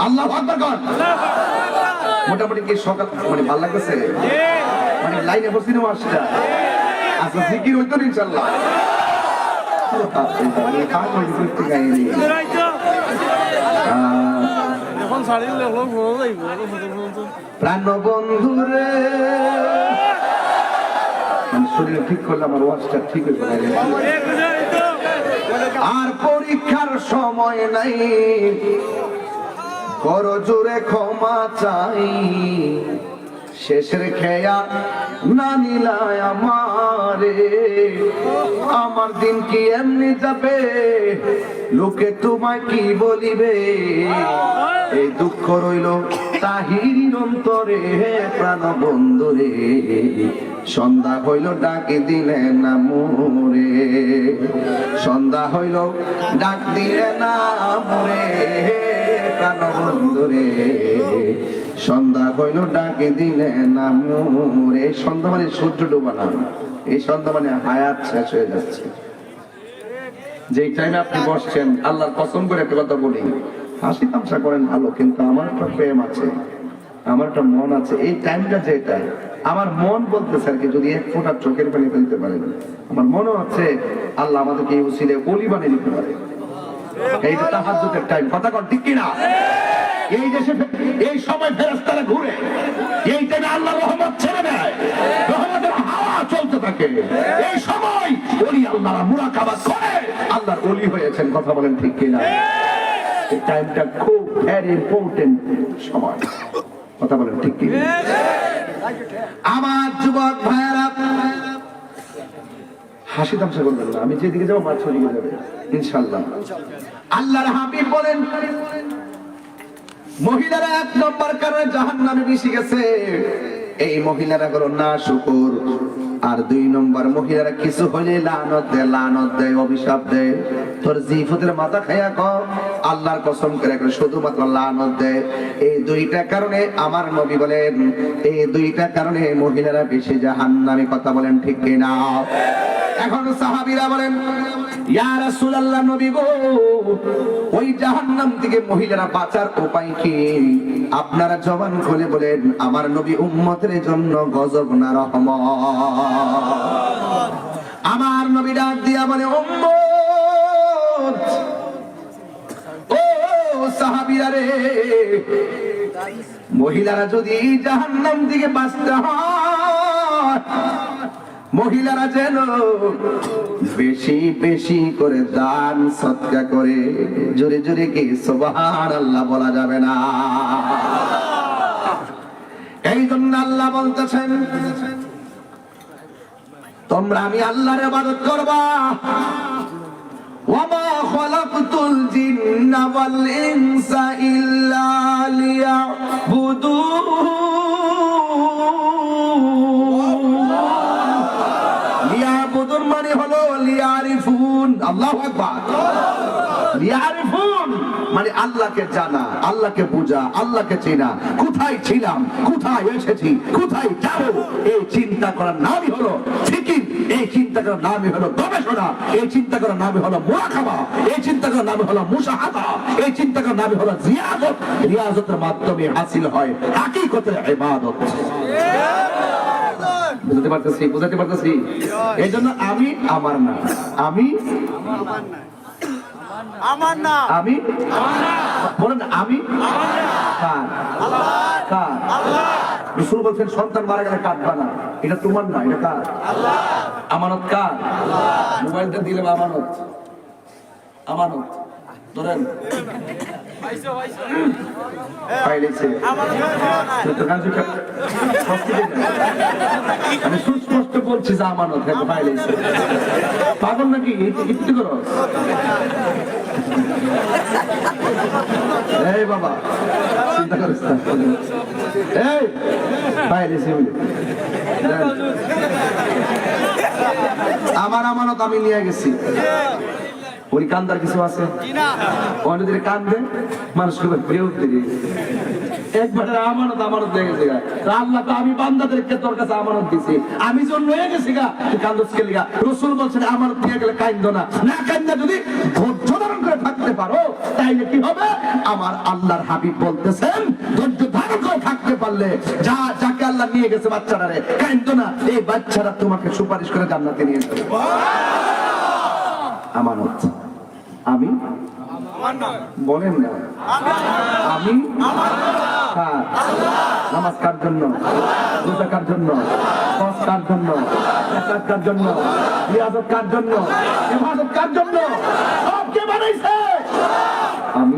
আল্লাহু আকবার কর। মোটামুটি কি সকাল মানে ভালো লাগতেছে? মানে লাইনে বসি না আসটা আচ্ছা জিকির হইতো না ইনশাআল্লাহ। এখন ছাড়িলে লোক মনে যাইব। প্রাণ বন্ধুরে মানে শরীর ঠিক করলে আমার ওয়াজটা ঠিক হয়ে যাবে। আর পরীক্ষার সময় নাই, করো জোরে ক্ষমা চাই, শেষের খেয়া না নিলায় আমারে, আমার দিন কি এমনি যাবে, লোকে তোমায় কি বলিবে, এই দুঃখ রইল তাহির অন্তরে, প্রাণ বন্ধুরে সন্ধ্যা হইল ডাকে দিলে না মোরে, সন্ধ্যা হইল ডাক দিলে না মোরে, প্রাণ বন্ধুরে সন্ধ্যা হইল ডাকে দিলে না মোরে। সন্ধ্যা মানে সূর্য ডোবা না, এই সন্ধ্যা মানে হায়াত শেষ হয়ে যাচ্ছে। যেই টাইমে আপনি বসছেন, আল্লাহর কসম করে একটা কথা বলি, হাসি তামসা করেন ভালো, কিন্তু আমার একটা প্রেম আছে, আমার একটা মন আছে। এই টাইমটা যেটা আমার মন বলতেছে আর কি, যদি এক ফোঁটা চোখের পানি ফেলতে পারেন, আমার মনে হচ্ছে আল্লাহ আমাদেরকে এই উসিলে ওলি বানিয়ে দিতে পারে। এইটা তাহাজ্জুদের টাইম, কথা কন ঠিক কিনা? এই দেশে এই সময় ফেরেশতারা ঘুরে, এই টাইমে আল্লাহ রহমত ছেড়ে দেয়, রহমতের হাওয়া চলতে থাকে। এই সময় ওলি আল্লাহরা মুরাকাবা করে আল্লাহর ওলি হয়েছেন, কথা বলেন ঠিক কিনা? এই টাইমটা খুব ভেরি ইম্পর্টেন্ট সময়, কথা বলেন ঠিক কিনা? আমার যুবক ভাইয়েরা হাসি তামসা করবেন না, আমি যেদিকে যাবো মাছ ওদিকে যাবে ইনশাআল্লাহ। আল্লাহর হাবিব বলেন মহিলারা এক নম্বর কারণে জাহান্নামে মিশে গেছে, এই মহিলারা হলো না শুকর। আর দুই নম্বর মহিলারা কিছু হলে লানত দেয়, লানত দেয়, অভিশাপ দেয়। তোর জিফতের মাথা খাইয়া কর, আল্লাহর কসম করে শুধুমাত্র লানত দেয়। এই দুইটা কারণে আমার নবী বলেন, এই দুইটা কারণে মহিলারা বেশি জাহান্নামে, কথা বলেন ঠিক কিনা? এখন সাহাবীরা বলেন ইয়া রাসূলুল্লাহ, নবী গো, ওই জাহান্নাম থেকে মহিলারা বাঁচার উপায় কি? আপনারা জবান খুলে বলেন, আমার নবী উম্মতের জন্য গজব না রহমত। আমার নবী ডাক দিয়া বলে, উম্মত, ও সাহাবীরা রে, মহিলারা যদি জাহান্নাম থেকে বাঁচতে হয়, মহিলারা যেন বেশি বেশি করে দান সদকা করে। জোরে জোরে কি সুবহানাল্লাহ বলা যাবে না? এই জন্য আল্লাহ বলতেছেন, তোমরা আমি আল্লাহর ইবাদত করবা। ওয়ামা খালাকতুল জিন্না ওয়াল ইনসা ইল্লা লিয়াবুদুন। লিয়াবুদুন মানে হলো লিয়ারিফুন। আল্লাহু আকবার। লিয়ারিফুন মানে আল্লাহকে জানা, আল্লাহকে বোঝা, আল্লাহকে চেনা। কোথায় ছিলাম, কোথায় এসেছি, কোথায় যাব, এই চিন্তা করার নামই হলো ফিকির। এই চিন্তা করার নামই হলো গবেষণা। এই চিন্তা করার নামই হলো মুরাকাবা। এই চিন্তা করার নামই হলো মুশাহাদা। এই চিন্তা করার নামই হলো রিয়াজত। রিয়াজতের মাধ্যমে হাসিল হয় হাকিকতের ইবাদত। বুঝতে পারতেছি, বুঝাতে পারতেছি? এই জন্য আমি আমার না, আমি আমার না, আমি বলেন, আমি কার? কার? রাসূল বলেন, সন্তান মারা গেলে কাঁদবা না, এটা তোমার না, এটা কার? আমানত কার? মোবাইলটা দিলে আমানত, আমানত ধরেন পাইলেছে আমি সুস্পষ্ট বলছি যে আমানত পাইলেছে পাগল নাকি একটু করো এই বাবা চিন্তা করিস না এই পাইলেছে আমার আমানত আমি নিয়ে গেছি ওই কান্দার কিছু আছে অনেকদিন কান্দে মানুষকে একবারে আমানত আমানত হয়ে গেছে আল্লাহ তো আমি বান্দাদেরকে তোর কাছে আমানত দিছি আমি জন্য হয়ে গেছি গা তুই কান্দসকে লিগা রসুল বলছেন আমানত দিয়ে গেলে কান্দ না না কান্দা যদি ধৈর্য ধারণ করে থাকতে পারো তাইলে কি হবে আমার আল্লাহর হাবিব বলতেছেন ধৈর্য ধারণ করে থাকতে পারলে যা যাকে আল্লাহ নিয়ে গেছে বাচ্চাটারে কান্দ না এই বাচ্চারা তোমাকে সুপারিশ করে জান্নাতে নিয়ে যাবে আমানত আমি বলেন না আমি নামাজ কার জন্য রোজা কার জন্য হজ কার জন্য যাকাত কার জন্য রিয়াজত কার জন্য ইবাদত কার জন্য সব কে বানাইছে আমি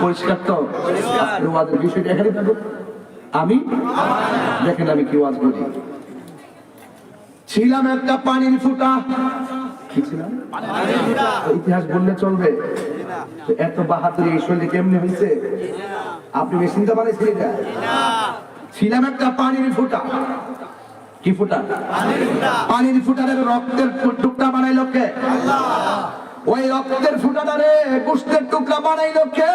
পরিষ্কার তো আজকের ওয়াজের বিষয়টা এখানে থাকো আমি দেখেন আমি কি ওয়াজ বলি ছিলাম একটা পানির ফুটা ইতিহাস বললে চলবে এত বাহাদুরি এই শৈলী কেমনি হয়েছে আপনি মেশিনটা বানাইছিলেন ছিলাম একটা পানির ফুটা কি ফুটা পানির ফুটারের রক্তের টুকরা বানাইল কে ওই রক্তের ফুটাটারে গোশতের টুকরা বানাইল কে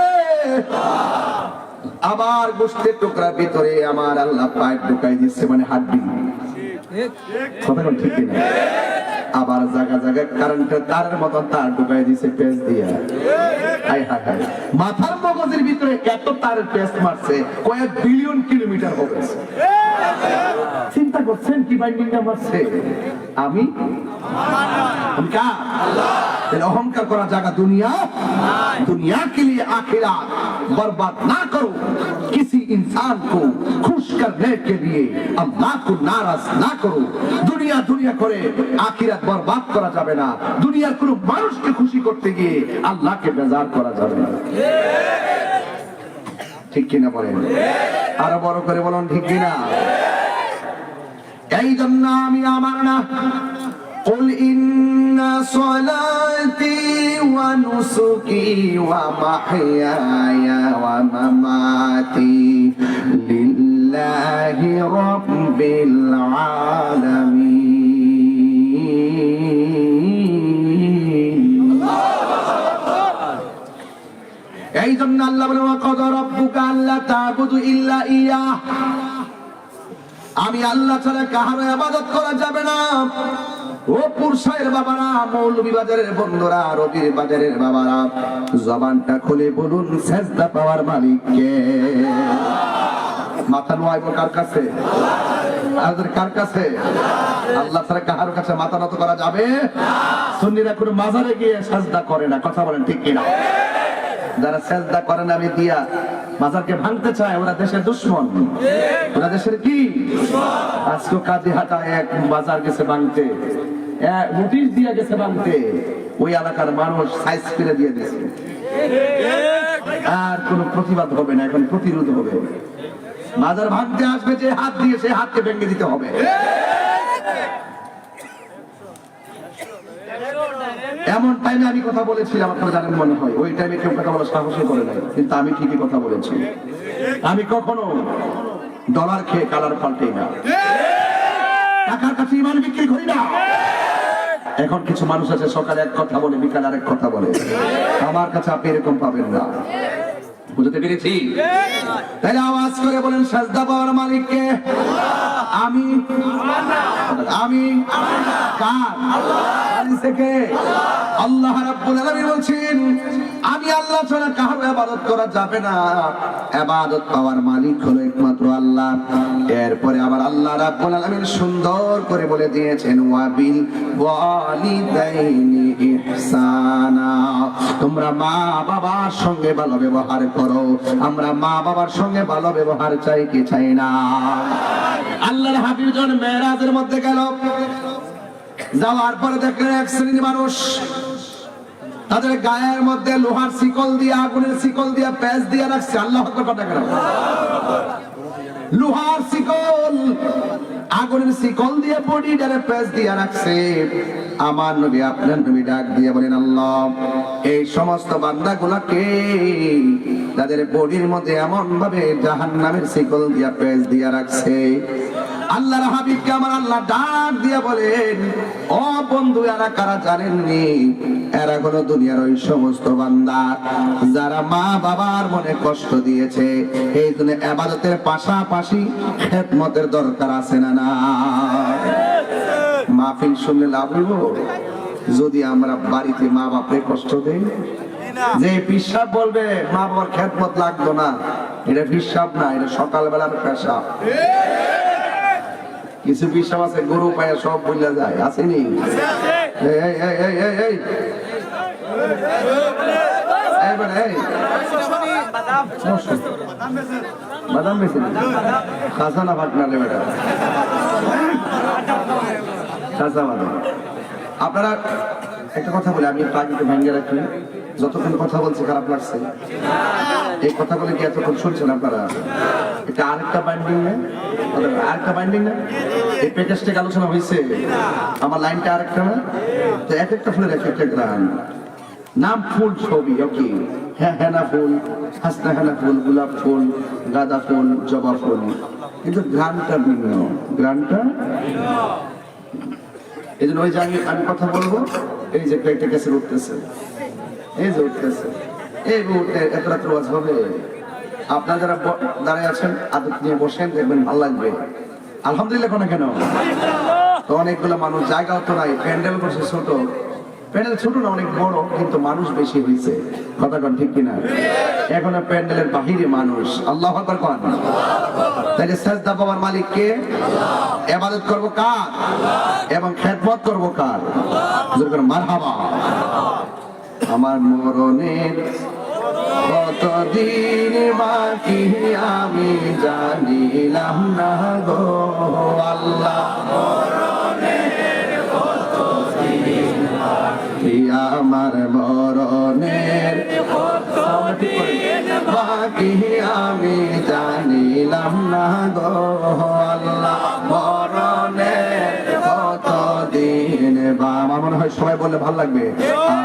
আবার গোশতের টুকরার ভিতরে আমার আল্লাহ পাইপ ঢুকাই দিচ্ছে মানে হাড্ডি কথা ঠিক না আবার জায়গা জায়গায় কারেন্টের তারের মতন তার ঢুকাই দিছে পেঁচ দিয়া মাথার মগজের ভিতরে এত তারের পেঁচ মারছে কয়েক বিলিয়ন কিলোমিটার হবে চিন্তা করছেন কি বাইন্ডিংটা মারছে আমি অহংকার করা জায়গা দুনিয়া दुनिया के लिए आखिरत बर्बाद ना करो किसी इंसान को खुश करने के लिए अल्लाह को नाराज ना करो दुनिया दुनिया करे आखिरत बर्बाद करा जाबे ना दुनियार কোনো মানুষকে খুশি করতে গিয়ে আল্লাহকে বেজার করা যাবে না ঠিক কি না বলেন আরো বড় করে বলুন ঠিক কি না এই জন্য আমি আমার না قل إن صلاتي ونسكي ومحياي ومماتي لله رب العالمين এই জন্য আল্লাহ বলেন ওয়াকাদা রাব্বুকা আল্লা তা'বুদু ইল্লা ইয়াহ আমি আল্লাহ ছাড়া কারো ইবাদত করা যাবে না ও পুরসায়ের বাবারা মৌলভী বাজারের বন্ধুরা রবির বাজারের বাবারা জবানটা খুলে বলুন সেজদা পাওয়ার মালিক কে মাথা নোয়াইব কার কাছে আমাদের কার কাছে আল্লাহ ছাড়া কারো কাছে মাথা নত করা যাবে সুন্নিরা কোনো মাজারে গিয়ে সেজদা করে না কথা বলেন ঠিক কিনা যারা সেজদা করে না আমি দিয়া মাজারকে ভাঙতে চায় ওরা দেশের দুশমন ওরা দেশের কি আজকে কাজী হাটা এক বাজার গেছে ভাঙতে নোটিশ দিয়ে গেছে ভাঙতে ওই এলাকার মানুষ সাইজ করে দিয়ে দিয়েছে আর কোনো প্রতিবাদ হবে না এখন প্রতিরোধ হবে মাজার ভাঙতে আসবে যে হাত দিয়ে সে হাতকে ভেঙে দিতে হবে এমন টাইমে আমি কথা বলেছিলাম আপনারা জানেন মনে হয় ওই টাইমে কেউ কথা বলার সাহসই করে নাই কিন্তু আমি ঠিকই কথা বলেছি আমি কখনো ডলার খেয়ে কালার পাল্টাই না টাকার কাছে ইমান বিক্রি করি না এখন কিছু মানুষ আছে সকালে এক কথা বলে বিকালে আরেক কথা বলে আমার কাছে আপনি এরকম পাবেন না বুঝতে পেরেছি তাহলে আওয়াজ করে বলেন সাজদা পাওয়ার মালিক কে আমি আমি কার আল্লাহ রাব্বুল আলামিন বলছেন আমি আল্লাহ ছাড়া কারো ইবাদত করা যাবে না ইবাদত পাওয়ার মালিক হলো একমাত্র আল্লাহ এরপরে আবার আল্লাহ রাব্বুল আলামিন সুন্দর করে বলে দিয়েছেন ওয়াবিল ওয়ালিদাইনি ইহসানা তোমরা মা বাবার সঙ্গে ভালো ব্যবহার করো আমরা মা বাবার সঙ্গে ভালো ব্যবহার চাই কি চাই না আল্লাহর হাবিব যখন মেরাজের মধ্যে গেল যাওয়ার পরে দেখলেন এক শ্রেণীর মানুষ তাদের গায়ের মধ্যে লোহার শিকল দিয়ে আগুনের শিকল দিয়ে প্যাঁচ দিয়ে রাখছে। আল্লাহু আকবার কথা কেন? লোহার শিকল আগুনের শিকল দিয়ে বডিটারে প্যাঁচ দিয়ে রাখছে। আমার নবী আপনার নবী ডাক দিয়ে বলেন, আল্লাহ এই সমস্ত বান্দাগুলোকে তাদের বডির মধ্যে এমন ভাবে জাহান্নামের শিকল দিয়ে প্যাঁচ দিয়ে রাখছে। আল্লাহর হাবিবকে আমার আল্লাহ ডাক দিয়ে বলেন, ও বন্ধু, এরা কারা জানেননি? এরা হলো দুনিয়ার ওই সমস্ত বান্দা যারা মা বাবার মনে কষ্ট দিয়েছে। এই জন্য ইবাদতের পাশাপাশি খেদমতের দরকার আছে না? না, মাহফিল শুনলে লাভ হইব যদি আমরা বাড়িতে মা বাপরে কষ্ট দেই? যে পিসাব বলবে মা বাবার খেদমত লাগতো না, এটা পিসাব না, এটা সকালবেলার পেশাব। কিছু পিসাব আছে গরু পায়ে সব বইলা যায়, আসেনি? বাদাম বেশি খাসা না ফাটনালে বেটা খাসা বাদাম। আপনারা একটা কথা বলে আমি পাখিকে ভেঙে রাখি, যতক্ষণ কথা বলছি খারাপ লাগছে? এই কথা বলে কি এতক্ষণ শুনছেন আপনারা? এটা আরেকটা বাইন্ডিং না? আরেকটা বাইন্ডিং না? এই প্যাকেজ থেকে আলোচনা হয়েছে, আমার লাইনটা আরেকটা না? তো এক একটা ফুলের এক একটা গ্রাম, নাম ফুল ছবি, ওকে, হ্যাঁ হেনা ফুল, হাসনা হেনা ফুল, গোলাপ ফুল, গাঁদা ফুল, জবা ফুল, কিন্তু গ্রামটা ভিন্ন। গ্রামটা এই জন্য ওই যে আমি কথা বলবো, এই যে কয়েকটা ক্যাসেট উঠতেছে, এই যে উঠতেছে, এই মুহূর্তে এত রাত্র ওয়াজ হবে। আপনারা যারা দাঁড়িয়ে আছেন আদত নিয়ে বসেন, দেখবেন ভালো লাগবে। আলহামদুলিল্লাহ কোনো কেন? তো অনেকগুলো মানুষ, জায়গাও তো নাই, প্যান্ডেল করছে ছোট, প্যান্ডেল ছোট না অনেক বড়, কিন্তু মানুষ বেশি হয়েছে। কথা কন ঠিক কিনা? এখন প্যান্ডেলের বাহিরে মানুষ। আল্লাহু আকবার কোন? তাহলে সাজদা পাওয়ার মালিক কে? ইবাদত করব কার? এবং খেদমত করব কার? জোরে করে মারহাবা। আমার মরণের কতদিন বাকি আমি জানিলাম না গো আল্লাহ, আমার মরণের বাকি আমি জানিলাম না গো আল্লাহ, মরণের কতদিন বা। আমার মনে হয় সবাই বললে ভালো লাগবে।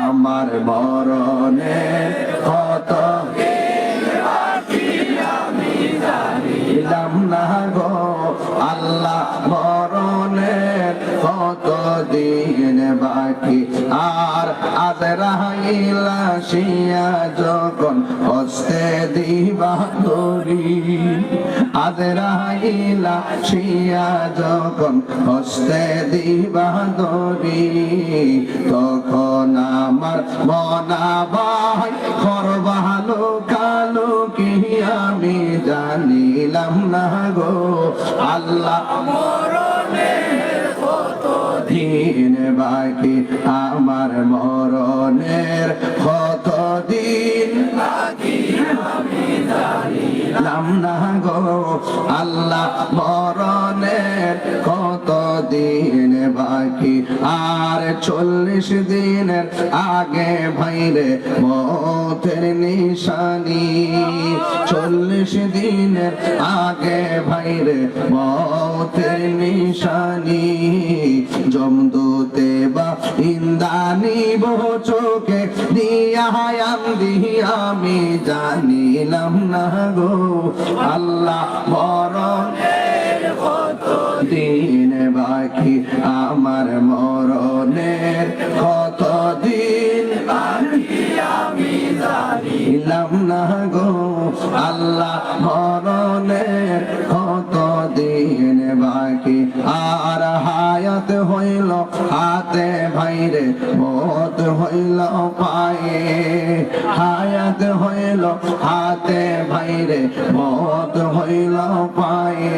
আমার মরণের কতদিন বাকি আমি জানিলাম না গো আল্লাহ, মরণের কতদিন বাকি। আর আজরাইল আসিয়া যখন হস্তে দিবা ধরি, আজরাইল আসিয়া যখন হস্তে দিবা ধরি, তখন আমার মনা ভাই করবালো কালো কি আমি জানিলাম না গো আল্লাহ, মরণের কতদিন বাকি। আমার মরণের কতদিন বাকি আমি জানিলাম না গো আল্লাহ, মরণের কতদিন বাকি। আর 40 দিনের আগে ভাইরে মতের নিশানি, 40 দিনের আগে ভাইরে মতের নিশানি, জমদূতে বা ইন্দানি বহু চোখে দিয়া আমি জানিলাম না গো আল্লাহ, মরণের কতদিন বাকি। আমার মরণের কতদিন বাকি আমি জানিলাম না গো আল্লাহ, মরণের কতদিন বাকি। আর হায়াত হইল হাতে ভাইরে মত হইল পায়ে, হায়াত হইল হাতে ভাইরে মত হইল পায়ে,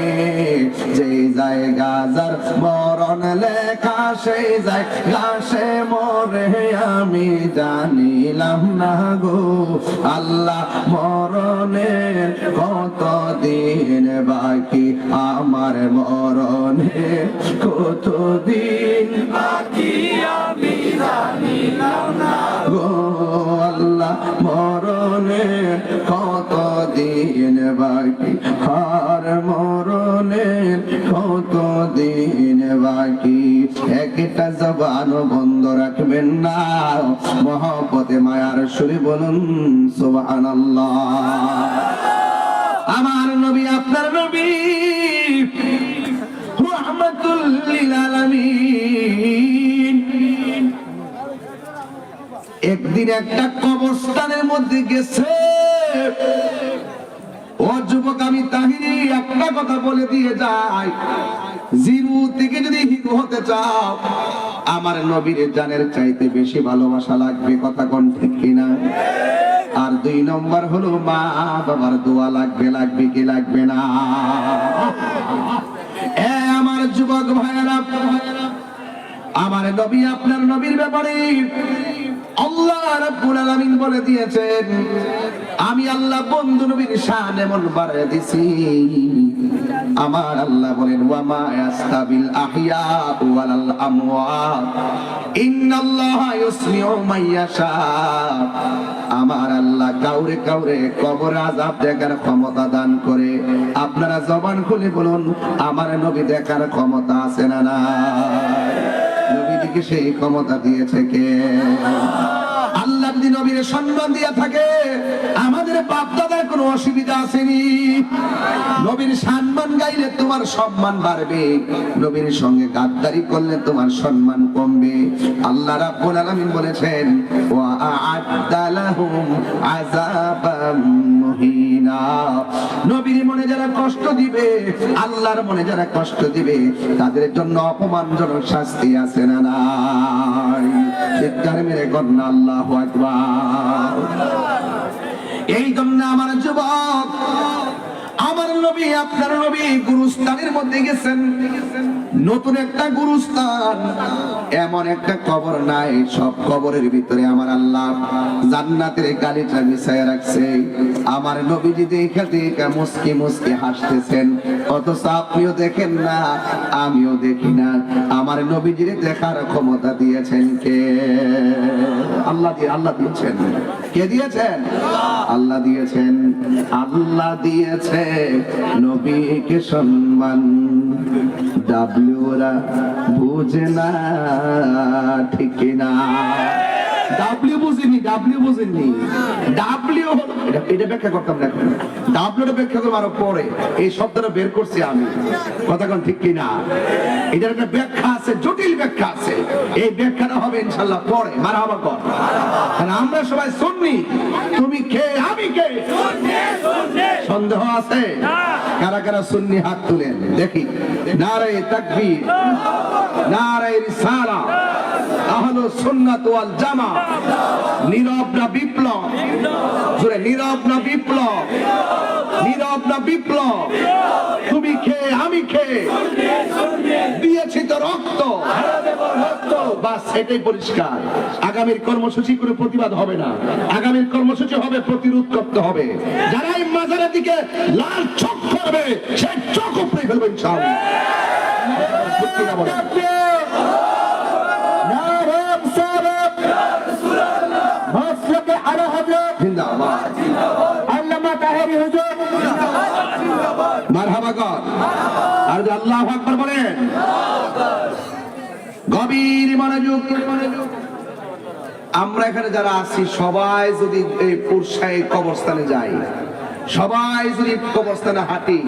যেই জায়গা যার মরণ লেখা সেই জায়গা সে মরে আমি জানিলাম না গো আল্লাহ, মরণের কতদিন বাকি। আমার মরণের কতদিন বাকি আমি জানিলাম না গো বাকি, আর মরণের কতদিন বাকি। একটা জবান বন্ধ রাখবেন না, মহব্বতে মায়ার সুরে বলুন সুবহানাল্লাহ। আমার নবী আপনার নবী রাহমাতুল লিল আলামিন একদিন একটা কবরস্থানের মধ্যে গেছে। ও যুবক, আমি তাহিরি একটা কথা বলে দিয়ে যাই, জিরু থেকে যদি হিরো হতে চাও, আমার নবীর জানের চাইতে বেশি ভালোবাসা লাগবে। কথা কোন ঠিক কিনা? আর 2 নম্বর হলো মা বাবার দোয়া লাগবে। লাগবে কি লাগবে না? আমার যুবক ভাইয়েরা, আমার নবী আপনার নবীর ব্যাপারে আল্লাহ রাব্বুল আলামিন বলে দিয়েছেন, আমি আল্লাহ বন্ধু নবীর শান এমন বাড়ায় দিছি। আমার আল্লাহ বলেন, ওয়া মা ইয়াস্তাবিল আহইয়া ওয়াল আমওয়াত ইন্নাল্লাহা ইউসমিউ মান ইয়াশা। আমার আল্লাহ কাউরে কাউরে কবর আযাব দেখার ক্ষমতা দান করে। আপনারা জবান খুলে বলুন, আমার নবী দেখার ক্ষমতা আছে না না? নবীকে সেই ক্ষমতা দিয়েছে কে? আল্লাহ যদি নবীর সম্মান দিয়ে থাকে, আমাদের বাপ দাদার কোনো অসুবিধা আসেনি। নবীর সম্মান গাইলে তোমার সম্মান বাড়বে, নবীর সঙ্গে গাদ্দারি করলে তোমার সম্মান কমবে। আল্লাহ রাব্বুল আলামিন বলেছেন, ওয়া আ'আদ্দা লাহুম আযাবাম মুহিনা। নবীর মনে যারা কষ্ট দিবে, আল্লাহর মনে যারা কষ্ট দিবে, তাদের জন্য অপমানজনক শাস্তি আছে না নাই? চিৎকার মেরে কন্যা আল্লাহু আকবার। এই জন্য আমার যুবক, আমার নবী আপনার নবী গুরুস্থানের মধ্যে গেছেন। নতুন একটা গুরুস্থান, এমন একটা কবর নাই, সব কবরের ভিতরে আমার আল্লাহ জান্নাতের গালিচা বিছায়া রাখছে। আমার নবীজি দেখে দেখে মুস্কি মুস্কি হাসতেছেন, অথচ আপনিও দেখেন না, আমিও দেখি না। আমার নবীজির দেখার ক্ষমতা দিয়েছেন কে? আল্লাহ দিয়েছেন। কে দিয়েছেন? আল্লাহ দিয়েছেন। আল্লাহ দিয়েছে নবীকে সম্মান, ডাব্লিউরা বুঝে না, ঠিক না? ডাব্লিউ বুঝিনি, ডাব্লিউ এটা ব্যাখ্যা করতাম না, ডাব্লিউটা ব্যাখ্যা করবো আরো পরে। এই শব্দটা বের করছি আমি, কথা কোন ঠিক কিনা? এটার একটা ব্যাখ্যা আছে, জটিল ব্যাখ্যা আছে। এই ব্যাখ্যাটা হবে ইনশাআল্লাহ পরে। মারহাবা কর। কারণ আমরা সবাই সুন্নি, তুমি কে আমি কে সন্দেহ আছে? কারা কারা সুন্নি হাত তুলেন দেখি। নারে তাকবীর, নারে রিসালা, আহলু সুন্নাত ওয়াল জামা। নীরব না বিপ্লব? জোরে, নীরব না বিপ্লব? নীরব না বিপ্লব? তুমি কে আমি কে? দিয়েছি তো রক্ত, বাস এটাই পরিষ্কার। আগামীর কর্মসূচি কোনো প্রতিবাদ হবে না, আগামীর কর্মসূচি হবে প্রতিরোধ করতে হবে। যারা এই মাজারের দিকে লাল চোখ করবে, সে চোখ উপরে ফেলবে ইনশাআল্লাহ। মারহাবা কর। আর আল্লাহু আকবার বলেন। গভীর মনোযোগ। আমরা এখানে যারা আছি সবাই যদি এই পুরসাই কবরস্থানে যাই, সবাই যদি কবরস্থানে হাঁটি,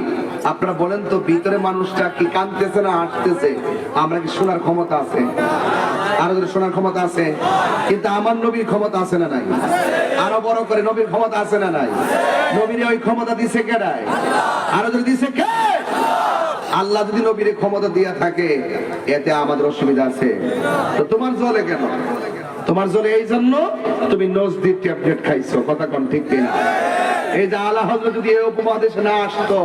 আপনারা বলেন তো ভিতরে মানুষটা কি কাঁদতেছে না হাসতেছে? আমরা কি শোনার ক্ষমতা আছে? আরো যদি শোনার ক্ষমতা আছে, কিন্তু আমার নবীর ক্ষমতা আছে না নাই? আরো বড় করে নবীর ক্ষমতা আছে না নাই? নবীর ওই ক্ষমতা দিছে কে নাই? আরো যদি দিছে কে? আল্লাহ যদি নবীর ক্ষমতা দিয়া থাকে, এতে আমাদের অসুবিধা আছে? তো তোমার জলে কেন? তোমার জলে এই জন্য তুমি নজদির ট্যাবলেট খাইছো। কথা কোন ঠিক কিনা? এই যে আলা হযরত যদি এই উপমহাদেশে না আসতো,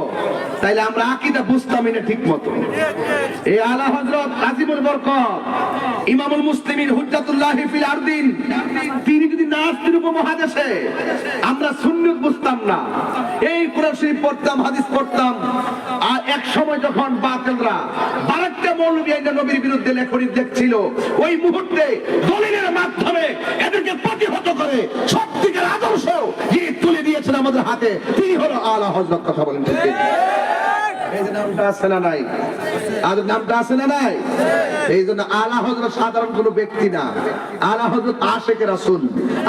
তাইলে আমরা আকীদা বুঝতামই না ঠিক মতো। এই আলা হযরত আজিমুল বরকত, ইমামুল মুসলিমিন, হুজ্জাতুল্লাহি ফিল আরদিন, তিনি যদি না আসতেন উপমহাদেশে, আমরা সুন্নাত বুঝতাম না। এই কোরআন শরীফ পড়তাম, হাদিস পড়তাম। আর এক সময় যখন বাতিলরা বারাকটা মৌলবী আইনা নবীর বিরুদ্ধে লেখনী দেখছিল, ওই মুহূর্তে দলিলের মাধ্যমে এদেরকে প্রতিহত করে সত্যিকার আদর্শ যিনি তুলে দিয়েছেন দিয়েছেন আমাদের হাতে, তিনি হলো আলা হযরত। কথা বলেন ঠিক কি? এই যে নামটা আছে না নাই? আর নামটা আছে না নাই? এই জন্য আলা হযরত সাধারণ কোনো ব্যক্তি না। আলা হযরত আশিকে রাসূল,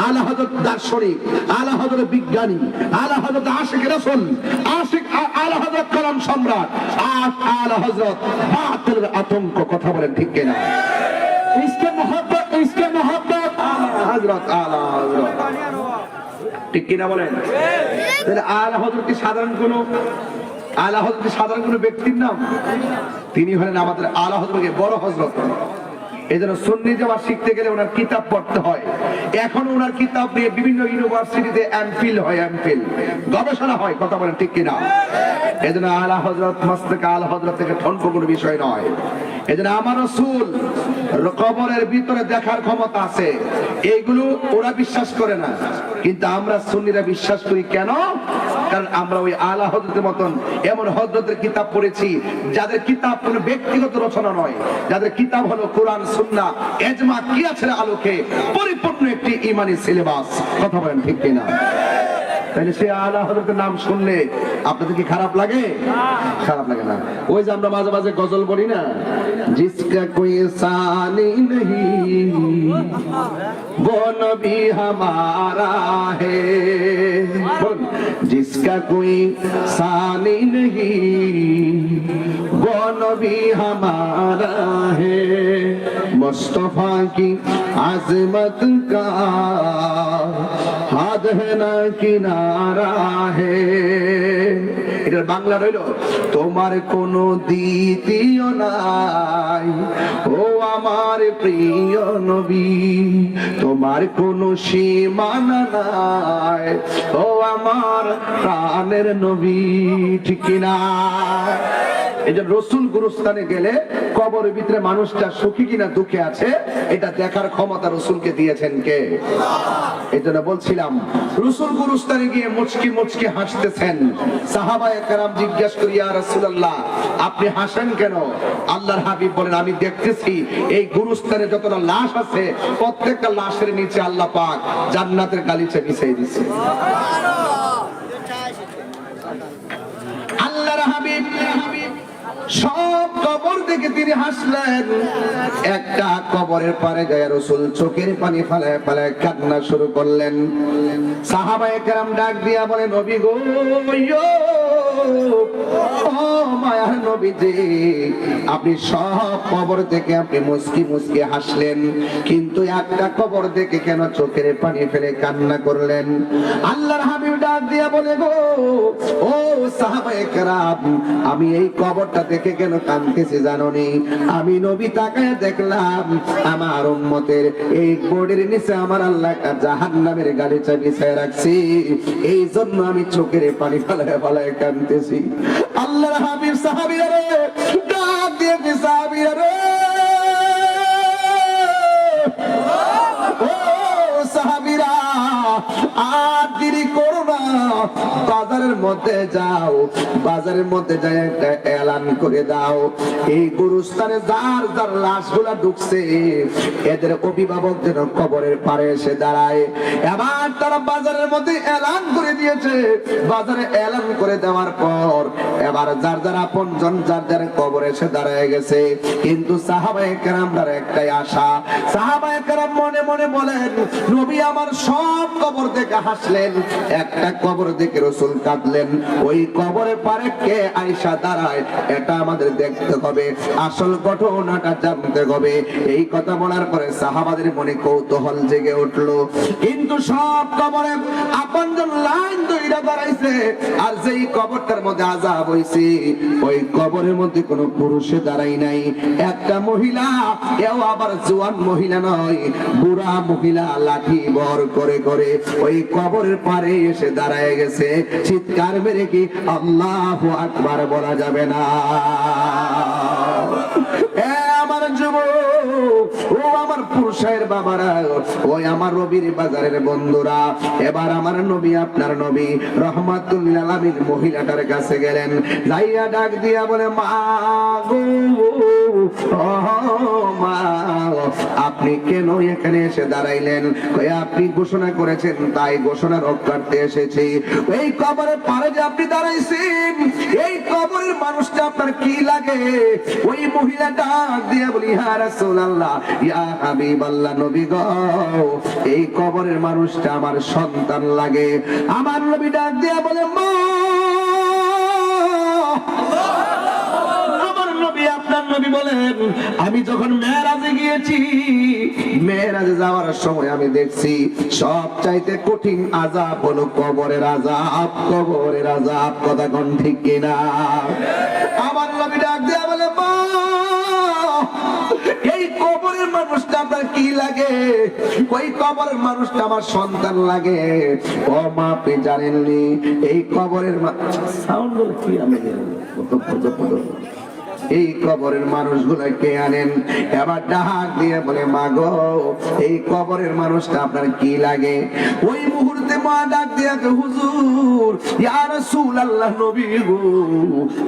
আলা হযরত দার্শনিক, আলা হযরত বিজ্ঞানী, আলা হযরত আশিকে রাসূল, আলা হযরত কালাম সম্রাট, আলা হযরত বাতিলের আতঙ্ক। কথা বলেন ঠিক কিনা? ইসকে মোহাব্বত, ইসকে মোহাব্বত, হযরত আলা হযরত, ঠিক কিনা বলেন? তাহলে আলা হযরত কি সাধারণ কোনো, আলা হযরত কি সাধারণ কোনো ব্যক্তির নাম? তিনি হলেন আমাদের আলা হযরতকে বড় হযরত। এই জন্য সুন্নি জামাত শিখতে গেলে ওনার কিতাব পড়তে হয়। এখন ওনার কিতাব নিয়ে বিভিন্ন ইউনিভার্সিটিতে এমফিল হয়, এমফিল গবেষণা হয়। কথা বলেন ঠিক কিনা? এই জন্য আলা হযরত মস্তকে আলা হযরত থেকে ঠনক কোনো বিষয় নয়। এই জন্য আমার রাসূল কবরের ভিতরে দেখার ক্ষমতা আছে, এইগুলো ওরা বিশ্বাস করে না, কিন্তু আমরা সুন্নিরা বিশ্বাস করি। কেন? কারণ আমরা ওই আলা হযরতের মতন এমন হযরতের কিতাব পড়েছি যাদের কিতাব কোনো ব্যক্তিগত রচনা নয়, যাদের কিতাব হলো কোরআন, সুন্নাহ, ইজমা, কিয়াসের আলোকে পরিপূর্ণ একটি ঈমানি সিলেবাস। কথা বলেন ঠিক কিনা? তাহলে সে আলা হযরতের নাম শুনলে আপনাদের কি খারাপ লাগে? খারাপ লাগে না। ওই যে আমরা মাঝে মাঝে গজল বলি না, জিসকা কোই সানি নহি वो नबी हमारा है, जिसका कोई सानी नहीं वो नबी हमारा है, मुस्तफा की अजमत का हाथ है ना किनारा है। এটার বাংলা রইল, তোমার কোনো দ্বিতীয় নাই ও আমার প্রিয় নবী, তোমার কোনো সীমানা নাই ও আমার প্রাণের নবী। ঠিক কিনা? এই যে রসুল গুরুস্থানে গেলে কবরের ভিতরে মানুষটা সুখী কিনা দুঃখে আছে, এটা দেখার ক্ষমতা রসুলকে দিয়েছেন কে? এই জন্য বলছিলাম, রসুল গুরুস্থানে গিয়ে মুচকি মুচকি হাসতেছেন। সাহাবায়ে কেরাম জিজ্ঞেস করি, ইয়া রাসূলুল্লাহ আপনি হাসেন কেন? আল্লাহর হাবিব বলেন, আমি দেখতেছি এই গুরুস্থানে যতটা লাশ আছে প্রত্যেকটা লাশের নিচে আল্লাহ পাক জান্নাতের গালিচা বিছিয়ে দিয়েছে। আল্লাহর হাবিব সব কবর দেখে তিনি হাসলেন। একটা কবরের পারে যায় রাসূল চোখের পানি ফেলায় ফেলায় কান্না শুরু করলেন। সাহাবায়ে কেরাম ডাক দিয়া বলে, নবী গো, ও মায়ার নবীজি, আপনি সব কবর দেখে আপনি মুস্কি মুস্কি হাসলেন, কিন্তু একটা কবর দেখে কেন চোখের পানি ফেলে কান্না করলেন? আল্লাহর হাবিব ডাক দিয়া বলে, গো ও সাহাবায়ে কেরাম, আমি এই কবরটা দেখে কেন কাঁদতেছি জানোনি? আমি নবী তাকায় দেখলাম আমার উম্মতের এই বোর্ডের নিচে আমার আল্লাহ জাহান্নামের গালিচা বিছায় রাখছি, এই জন্য আমি চোখের পানি ফেলায় ফেলায় কাঁদতেছি। আল্লাহর হাবিব সাহাবীরা রে ডাক দিয়ে কি সাহাবীরা রে, ও সাহাবীরা আর দেরি করো না, বাজারের মধ্যে যাও, বাজারের মধ্যে যাই একটা এলান করে দাও, এই গুরুস্থানে যার যার লাশগুলা ঢুকছে এদের অভিভাবক যেন কবরের পারে এসে দাঁড়ায়। এবার তারা বাজারের মধ্যে এলান করে দিয়েছে। বাজারে এলান করে দেওয়ার পর এবার যার যার আপনজন যার যার কবরে এসে দাঁড়ায় গেছে, কিন্তু সাহাবায়ে কেরামদের একটাই আশা। সাহাবায়ে কেরাম মনে মনে বলেন, নবী আমার সব কবর দেখে হাসলেন, একটা কবর দেখে রাসূল কাঁদলেন, ওই কবরের পারে কে আয়েশা দাঁড়ায় এটা আমাদের দেখতে হবে, আসল ঘটনাটা জানতে হবে। এই কথা বলার পরে সাহাবাদের মনে কৌতূহল জেগে উঠলো। কিন্তু সব কবরে আপনজন লাইন ধরে দাঁড়াইছে, আর যেই কবরটার মধ্যে আযাব হইছে ওই কবরের মধ্যে কোনো পুরুষে দাঁড়াই নাই। একটা মহিলা, এও আবার জওয়ান মহিলা নয়, বুড়া মহিলা লাঠি বর করে করে ওই কবরের পারে এসে দাঁড়ায় গেছে। চিৎকার মেরে কি আল্লাহু আকবার বলা যাবে না? আমার যুবক, ও আমার আমার পুরুষের বাবারা, ওই আমার রবির বাজারের বন্ধুরা, এবার আমার নবী আপনার নবী রহমাতুল লিল আলামিন মহিলাটার কাছে গেলেন, যাইয়া ডাক দিয়া বলে, মা গো, ও মা, আপনি কেন এখানে এসে দাঁড়াইলেন? আপনি ঘোষণা করেছেন তাই ঘোষণা রক্ষার্থে এসেছি। এই কবরের পারে যে আপনি দাঁড়াইছেন, এই কবরের মানুষটা আপনার কি লাগে? ওই মহিলাটা দিয়ে বলি, ইয়া রাসূলুল্লাহ, ইয়া হাবিবাল্লাহ, নবী গো, এই কবরের মানুষটা আমার সন্তান লাগে। আমার নবী ডাক দিয়ে বলে, মা, আমার নবী আপনার নবী বলেন, আমি যখন মেরাজে গিয়েছি, মেরাজে যাওয়ার সময় আমি দেখছি সব চাইতে কঠিন আযাব হলো কবরের আযাব, কবরের আযাব। কথা কোন ঠিক কিনা? আমার নবী ডাক দিয়ে বলে, মা, এই কবরের মানুষটা আপনার কি লাগে? ওই কবরের মানুষটা আমার সন্তান লাগে। ও মা, আপনি জানেননি এই কবরের সাউন্ড গুলো কি? আমি এই কবরের মানুষগুলো কে আনেন? এবার ডাক দিয়ে বলে, মা গো, এই কবরের মানুষটা আপনার কি লাগে? ওই মুহূর্তে মা ডাক দিয়ে, হুজুর, ইয়া রাসূলুল্লাহ, নবী গো,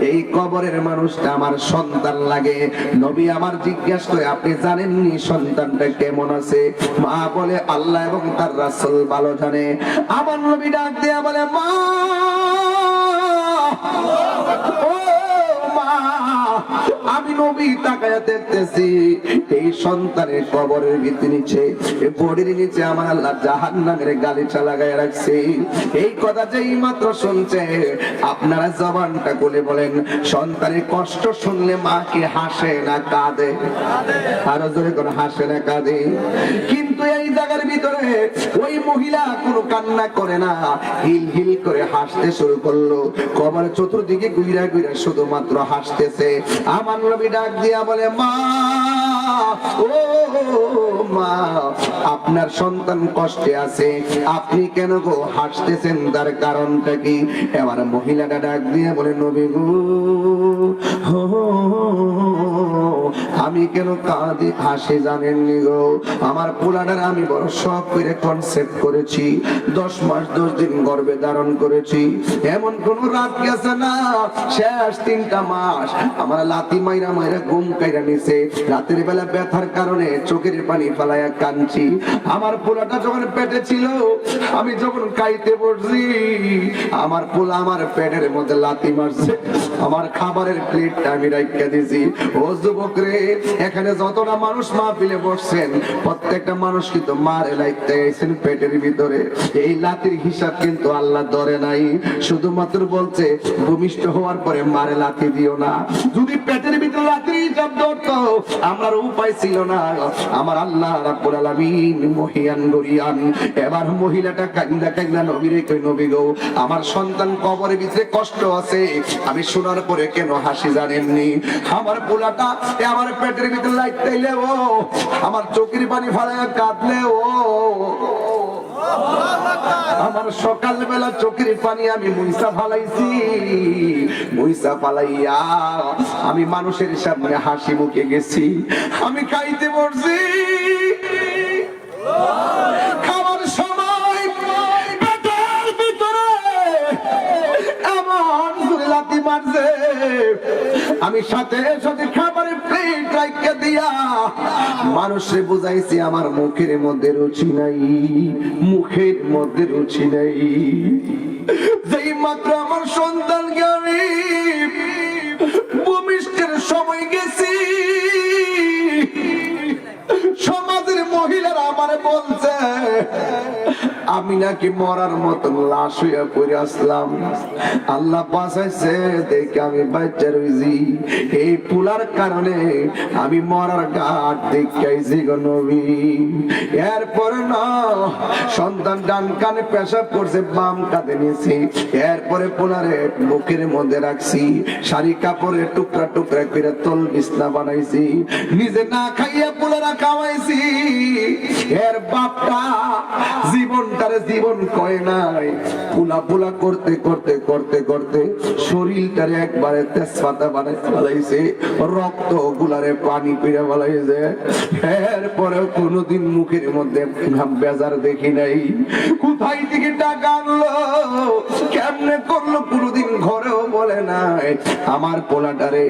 এই কবরের মানুষটা আমার সন্তান লাগে। নবী আমার জিজ্ঞেস করে, আপনি জানেননি সন্তানটা কেমন আছে? মা বলে, আল্লাহ এবং তার রাসূল ভালো জানে। আমার নবী ডাক দিয়ে বলে, মা, ও মা, আমি নবী তাকায়া দেখতেছি এই সন্তানের কবরের ভিতর নিচে, বডির নিচে আমার আল্লাহ জাহান্নামের গালিচা লাগায় রাখছে। এই কথা যেই মাত্র শুনছে, আপনারা জবানটা খুলে বলেন, সন্তানের কষ্ট শুনলে মা কি হাসে না কাঁদে? আরো জোরে কোন হাসে না কাঁদে? কিন্তু এই জায়গার ভিতরে ওই মহিলা কোনো কান্না করে না, হিল হিল করে হাসতে শুরু করলো। কবরের চতুর্দিকে ঘুরা ঘুরা শুধুমাত্র হাসতেছে। আমার নবী ডাক দিয়া বলে, মা, ও মা, আপনার সন্তান কষ্টে আছে, আপনি কেন গো হাসতেছেন? তার কারণটা কি? এবার মহিলাটা ডাক দিয়ে বলে, নবী গো, আমি কেন কাঁদি হাসি জানেননি গো? আমার পোলাটার আমি বড় শখ করে কনসেপ্ট করেছি, 10 মাস 10 দিন গর্ভে ধারণ করেছি। এমন কোন রাত গেছে না, শেষ 3টা মাস আমার লাতি মাইরা মাইরা ঘুম কাইরা নিছে। রাতের বেলা ব্যথার কারণে চোখের পানি ফেলাইয়া কাঁদছি। আমার পোলাটা যখন পেটে ছিল, আমি যখন খাইতে বসছি, আমার পোলা আমার পেটের মধ্যে লাতি মারছে। আমার খাবারের প্লেটটা আমি রাইখা দিয়েছি। ও যুবক রে, এখানে যতটা মানুষ মাহফিলে বসছেন, প্রত্যেকটা মানুষ কিন্তু মারে লাইতে গেছেন পেটের ভিতরে। এই লাতির হিসাব কিন্তু আল্লাহ ধরে নাই, শুধুমাত্র বলছে ভূমিষ্ঠ হওয়ার পরে মারে লাথি দিও না। যদি পেটের ভিতরে লাতির হিসাব ধরতো, আমার উপায় ছিল না। আমার আল্লাহ রাব্বুল আলামিন মহিয়ান গরিয়ান। এবার মহিলাটা কান্দা কান্দা নবীরে কই, নবী গো, আমার সন্তান কবরের ভিতরে কষ্ট আছে, আমি শোনার পরে কেন হাসি জানেননি? আমার পোলাটা আমার পেটের ভিতরে লাইতাইলে ও আমার চোখের পানি ফালাইয়া কাঁদলে ও আমার সকালবেলা চোখের পানি আমি মুইসা ফালাইছি। মুইসা ফালাইয়া আমি মানুষের সামনে হাসি মুখে গেছি। আমি খাইতে বসছি, খাবার সময় পেটের ভিতরে এমন লাথি মারছে, আমি সাথে সাথে খাবারের প্লেট রাইখা দিয়া মানুষে বুঝাইছি আমার মুখের মধ্যে রুচি নাই, মুখের মধ্যে রুচি নাই। যেই মাত্র আমার সন্তানকে আমি ভূমিষ্ঠের সময় গেছি, সমাজের মহিলারা আমার বলছে আমি নাকি মরার মতন লাশ হইয়া পড়ে আসলাম। আল্লাহ বাঁচাইছে দেখে আমি বাচ্চা রইছি। এই পুলার কারণে আমি মরার ঘাট দেখাইছি গো নবী। এরপরে না সন্তান ডান কানে পেশাব করছে, বাম কাঁধে নিয়েছি। এরপরে পোলারে মুখের মধ্যে রাখছি, শাড়ি কাপড়ের টুকরা টুকরা করে তল বিছনা বানাইছি, নিজে না খাইয়া পোলারা খাওয়াইছি। এর বাপটা জীবনটারে বলে জীবন কয় নাই। পোলা পোলা করতে করতে করতে করতে শরীরটারে একবারে তেজপাতা বানাই ফেলাইছে, রক্ত গুলারে পানি পিড়া ফেলাইছে। এরপরেও কোনোদিন মুখের মধ্যে বেজার দেখি নাই। কোথায় থেকে টাকা আনলো, কেমনে করলো, কোনোদিন ঘরেও বলে নাই। আমার পোলাটারে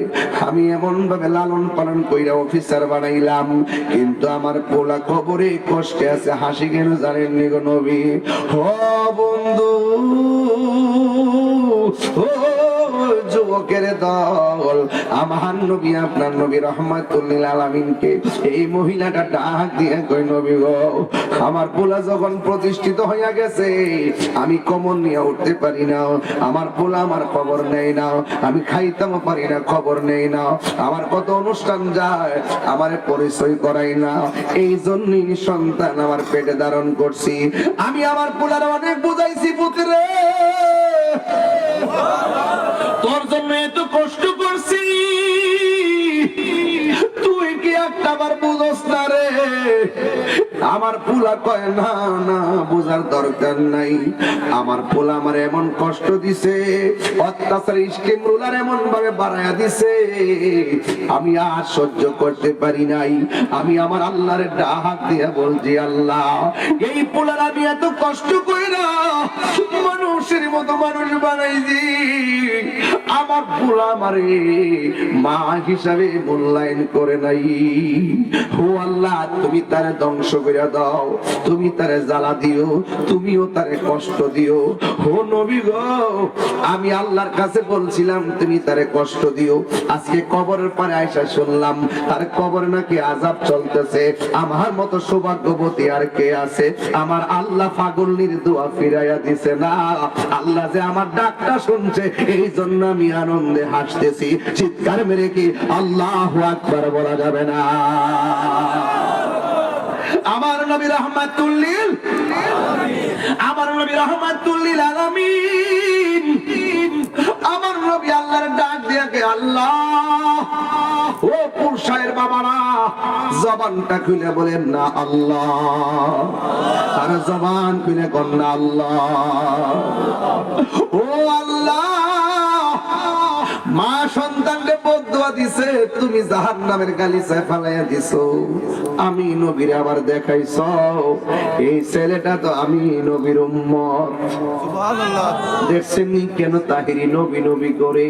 আমি এমন ভাবে লালন পালন কইরা অফিসার বানাইলাম, কিন্তু আমার পোলা খবরে কষ্টে আছে। হাসি কেন জানেননি গো নবী? ও বন্ধু, ও যুবকের দল, আমার নবী আপনার নবী রহমাতুল লিল আলামিনকে এই মহিলাটা ডাক দিয়ে কই, নবী গো, আমার পোলা যখন প্রতিষ্ঠিত হইয়া গেছে, আমি কমন নিয়ে উঠতে পারি না, আমার পোলা আমার খবর নেই না, আমি খাইতাম পারি না, খবর নেই না, আমার কত অনুষ্ঠান যায়, আমার পরিচয় করাই না। এই জন্যই সন্তান আমার পেটে ধারণ করছি। আমি আমার পোলার অনেক বুঝাইছি, পুত্রে তোর জন্য এত কষ্ট করছি, তুই কি একটা বার বুঝস না রে? আমার পোলা কয় না না, বোঝার দরকার নাই। আমার পোলা আমার এমন কষ্ট দিছে, অত্যাচার স্টিম রুলার এমন ভাবে বাড়াইয়া দিছে, আমি আর সহ্য করতে পারি নাই। আমি আমার আল্লাহর ডাক দিয়া বলছি, আল্লাহ, এই পোলার আমি এত কষ্ট করি না, মানুষের মতো মানুষ বানাইছি, আমার পোলা আমারে মা হিসাবে মূল্যায়ন করে নাই। ও আল্লাহ, তুমি তারে ধ্বংস করে দাও, তুমি তারে জ্বালা দিও, তুমিও তারে কষ্ট দিও। ও নবী গো, আমি আল্লাহর কাছে বলছিলাম তুমি তারে কষ্ট দিও, আজকে কবরের পারে আয়সা শুনলাম তার কবরে নাকি আযাব চলতেছে। আমার মতো সৌভাগ্যবতী আর কে আছে? আমার আল্লাহ পাগলনির দোয়া ফিরাইয়া দিছে না, আল্লাহ যে আমার ডাকটা শুনছে, এই জন্য আমি আনন্দে হাসতেছি। চিৎকার মেরে কি আল্লাহু আকবার বলা যাবে না? আমার নবী রাহমাতুল লিল আলামিন, আমার নবী রাহমাতুল লিল আলামিন, আমার নবী আল্লাহর ডাক দিয়ে কে, আল্লাহ, ও পুরুষের বাবারা, জবানটা খুলে বলেন না আল্লাহ, আর জবান খুলে কোন না আল্লাহ। ও আল্লাহ, মা সন্তানকে বদদুয়া দিছে, তুমি জাহান্নামের গালিচায় ফালাইয়া দিছো, আমি নবীর আবার দেখাইছো, এই ছেলেটা তো আমি নবীর উম্মত। সুবহানাল্লাহ। দেখছেন কেন তাহিরি নবী নবী করে,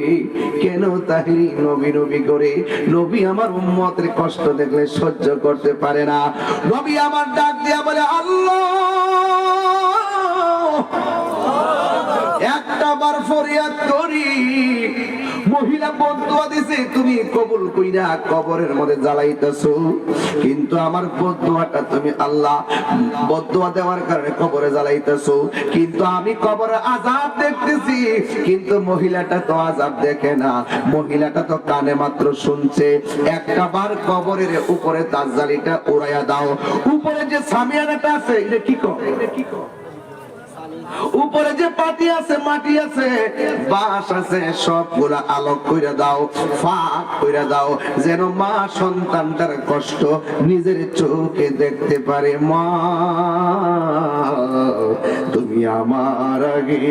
কেন তাহিরি নবী নবী করে? নবী আমার উম্মতের কষ্ট দেখলে সহ্য করতে পারে না। নবী আমার ডাক দিয়া বলে, আল্লাহ, একটা বার ফরিয়াদ করি, মহিলা বদদুয়া দিছে, তুমি কবুল কইরা কবরের মধ্যে জ্বালাইতেছো, কিন্তু আমার বদদুয়াটা তুমি আল্লাহ বদদুয়া দেওয়ার কারণে কবরে জ্বালাইতেছো, কিন্তু আমি কবরে আযাব দেখতেছি, কিন্তু মহিলাটা তো আযাব দেখে না, মহিলাটা তো কানে মাত্র শুনছে। একটা বার কবরের উপরে তাজ্জালিটা উড়াইয়া দাও, উপরে যে সামিয়ানাটা আছে, এটা কি কর, এটা কি কর, উপরে যে পাটি আছে, মাটি আছে, বাঁশ আছে, সবগুলা আলোক কইরা দাও, ফাঁক কইরা দাও, যেন মা সন্তানটার কষ্ট নিজের চোখে দেখতে পারে। মা, তুমি আমার আগে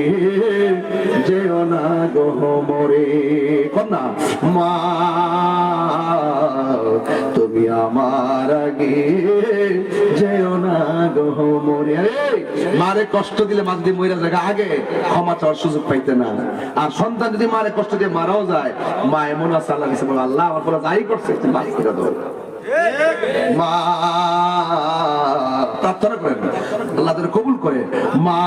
যেও না গো মরে, কন্যা, মা, তুমি আমার আগে যেও না গো মরে। আরে মারে কষ্ট দিলে মাঝ দিয়ে মইরা জায়গা আগে ক্ষমা চাওয়ার সুযোগ পাইতে না। আর সন্তান যদি মারে কষ্ট দিয়ে মারাও যায়, মা এমন আছে, আল্লাহ দিছে, বলে আল্লাহ আমার পোলা যাই করছে তুমি মাফ করে দাও। মা প্রার্থনা করেন, আল্লাহ তাআলা কবুল করে। মা,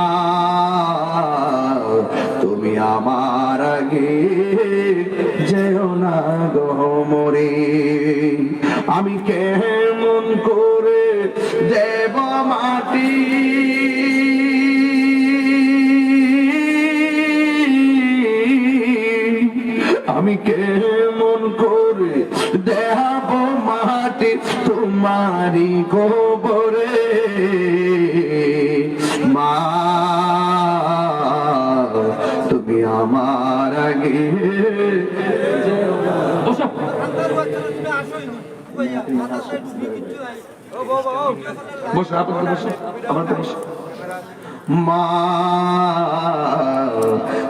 তুমি আমার আগে যেও না গো মরে, আমি কেমন করে দেব মাটি, আমি কেমন করে দেব মাটি তোমারি কবরে। মা, তুমি আমার আগে বসো, আপনার বসো, আমার বসো। মা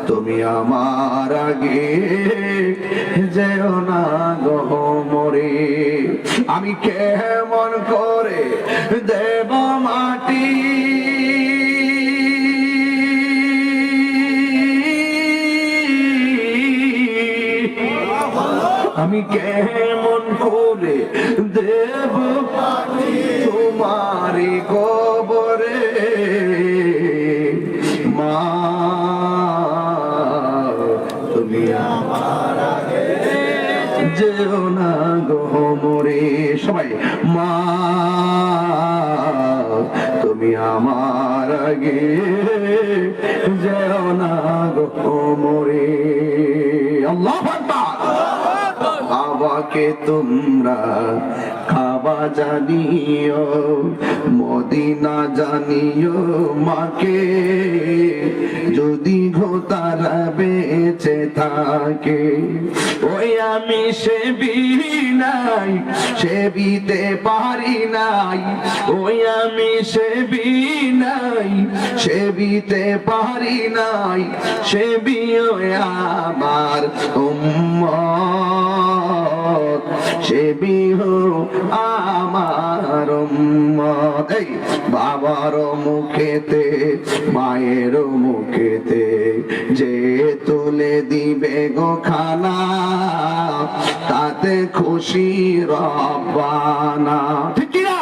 তুমি আমার আগে যেও না গো মরে। আমি কেমন করে দেব মাটি আমি কেমন করে দেব তোমারি কবরে মা তুমি আমার আগে যেও না গো মরে। সবাই মা তুমি আমার আগে যেও না গো মরে। আল্লাহু আকবার। বাবাকে তোমরা কাবা জানিও মদিনা জানিও মাকে যদি তারা বেঁচে থাকে। ওই আমি সেবি নাই সেবিতে পারি নাই, ওই আমি সেবি নাই সেবিতে পারি নাই, সেবিও আমার উম্মত সেবিও আমার উম্মত। এই বাবার মুখেতে মায়ের মুখেতে যে তুলে দিবে গো খানা তাতে খুশি রব্বানা। ঠিক না?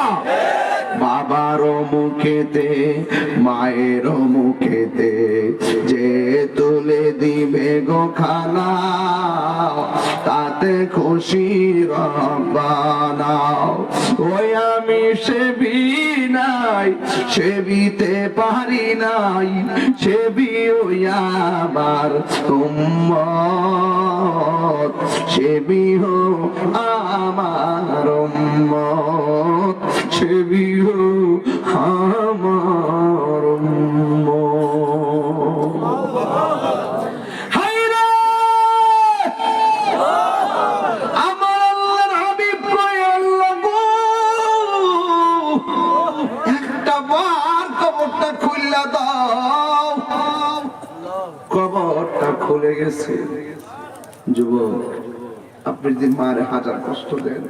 বাবার মুখেতে মায়ের মুখেতে যে তুলে দিবে গো খানা তাতে খুশি রব্বানা। ওই আমি সেবি নাই সেবিতে পারি নাই, সেবি ওই আমার উম্মত সেবিও আমার উম্মত সেবিও আমার উম্মত। হায়রে আমার আল্লাহর হাবিব কয় আল্লাহ গো একটা বার কবরটা খুলে দাও। কবরটা খুলে গেছে। যুবক আপনি যে মারে হাজার কষ্ট দেন,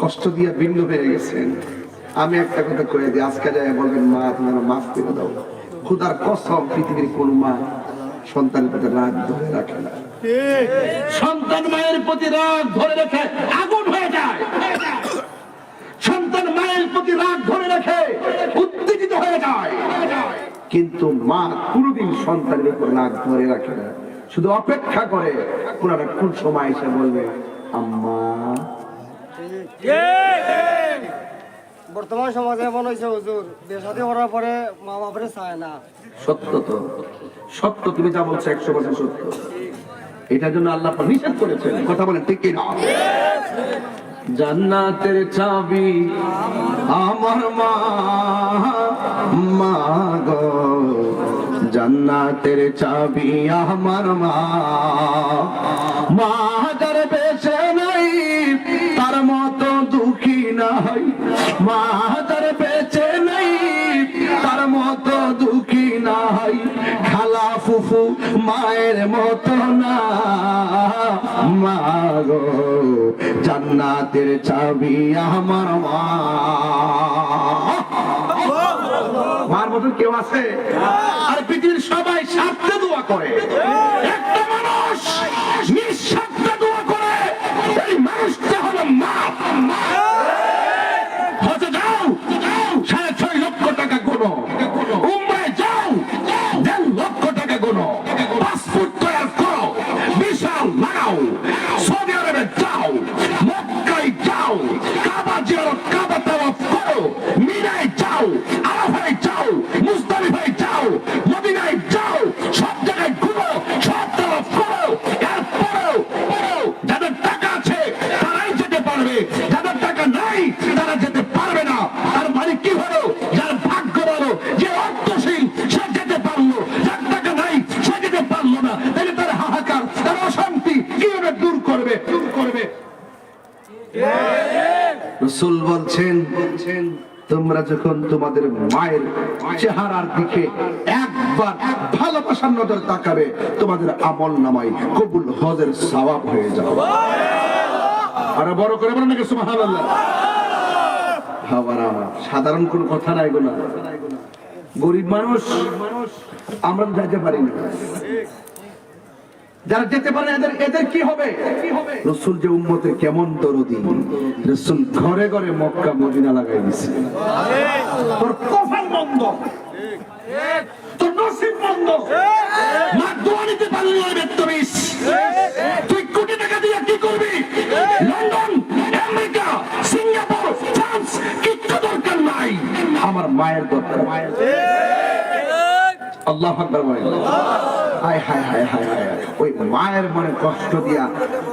কষ্ট দিয়ে ভিন্ন হয়ে গেছেন, আমি একটা কথা কয়ে দিই আজকে যাই বলবেন মা তোমার মাফ করে দাও। খুদার কসম পৃথিবীর কোন মা সন্তানের প্রতি রাগ ধরে রাখে না। সন্তান মায়ের প্রতি রাগ ধরে রেখে আগুন হয়ে যায়, সন্তান মায়ের প্রতি রাগ ধরে রেখে উত্তেজিত হয়ে যায়, কিন্তু মা কোনদিন সন্তানের উপর রাগ ধরে রাখে না, শুধু অপেক্ষা করে কোন সময় এসে বলবে আম্মা। বর্তমান সমাজে এমন হয়েছে হুজুর, বিয়ে শাদী করার পরে মা বাপরে চায় না। সত্য তো, সত্য তুমি যা বলছো 100% সত্য। এটার জন্য আল্লাহ নিষেধ করেছেন, কথা বলেন ঠিক কি না? জান্নাতের চাবি আমার মা, মা গো জান্নাতের চাবি আমার মা। মা যার বেঁচে নাই তার মতো দুঃখী নাই, মা যার বেঁচে নাই তার মতো দুঃখী নাই, খালা ফুফু মায়ের মতো না। মা গো জান্নাতের চাবি আমার মা। মার মতন কেউ আছে? আর পৃথিবীর সবাই স্বার্থে দোয়া করে, একটা মানুষ নিঃস্বার্থে দোয়া করে, এই মানুষটা হলো মা। হজে যাও 6.5 লক্ষ টাকা গোনো, উমরায় যাও 1.5 লক্ষ টাকা গোনো, পাসপোর্ট তৈরি করো, বিশাল লাগাও, সৌদি আরবে যাও, মক্কায় যাও, কাবা জিয়ারত কাবা তাওয়াফ করো, মিনায় যাও, আরাফায় যাও, মুজদালিফায় যাও, মদিনায় যাও, সব জায়গায় ঘুরো, সব তাওয়াফ করো। এরপরেও যাদের টাকা আছে তারাই যেতে পারবে, যাদের টাকা নাই তারা যেতে পারবে না। তার মানে কি হলো? যার ভাগ্য ভালো, যে অর্থশীল সে যেতে পারলো, যার টাকা নাই সে যেতে পারলো না, তাহলে তার হাহাকার তার অশান্তি কিভাবে দূর করবে? রাসূল বলছেন তোমরা যখন তোমাদের মায়ের চেহারার দিকে একবার ভালোবাসার নজর তাকাবে, তোমাদের আমল নামাই কবুল হজের সওয়াব হয়ে যাবে। আরে বড় করে বলেন নাকি সুবহানাল্লাহ। সাধারণ কোন কথা না এগুলো। গরিব মানুষ আমরা যেতে পারি না, যারা যেতে পারে এদের কি হবে? রাসূল যে উম্মতের কেমন দরদি, রাসূল ঘরে ঘরে মক্কা মদিনা লাগাই দিয়েছে। তোর কপাল বন্ধ, তোর নসিব বন্ধ, মা দোয়া নিতে পারলি না বেত্তবিস। তুই কোটি টাকা দিয়ে কি করবি? লন্ডন, আমেরিকা, সিঙ্গাপুর, ফ্রান্স কিচ্ছু দরকার নাই, আমার মায়ের দরকার। আল্লাহু আকবার বলেন। হায় হায় হায় হায় হায়, ওই মায়ের মনে কষ্ট দিয়া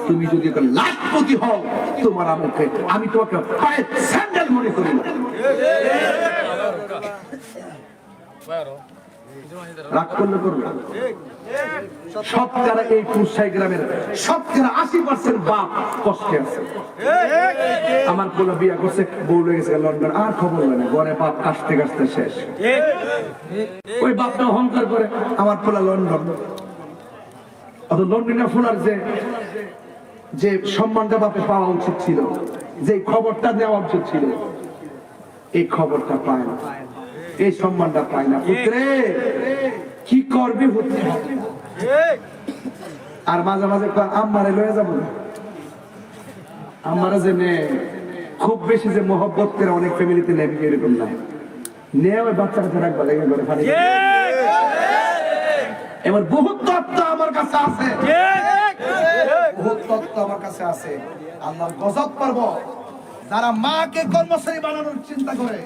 তুমি যদি লাখপতি হও, তোমার আমি তোমাকে পায়ের স্যান্ডেল মনে করি না। রাগ করলে করবে। শতকরা এই কুরসাই গ্রামের শতকরা 80% বাপ কষ্টে আছে। আমার পোলা বিয়া করছে, বউ লেগে গেছে লন্ডন, আর খবর নেই, ঘরে বাপ কাশতে কাশতে শেষ। ওই বাপটা অহংকার করে আমার পোলা লন্ডন। অত লন্ডনে ফোলার যে সম্মানটা বাপে পাওয়া উচিত ছিল, যে খবরটা নেওয়া উচিত ছিল, এই খবরটা পায় না, এই সম্মানটা পায় না। পুত্রে কি করবি পুত্রে? আর মাঝে মাঝে আম্মারে লয়ে যাবো, আমারা যে খুব বেশি যে মহব্বত করে অনেক ফ্যামিলিতে নেবে এরকম না, নে ওই বাচ্চাকে রাখবা লেগে করে ফানি। এবার বহুত তত্ত্ব আমার কাছে আছে, বহুত তত্ত্ব আমার কাছে আছে। আল্লাহর গজব পারব যারা মাকে কর্মচারী বানানোর চিন্তা করে,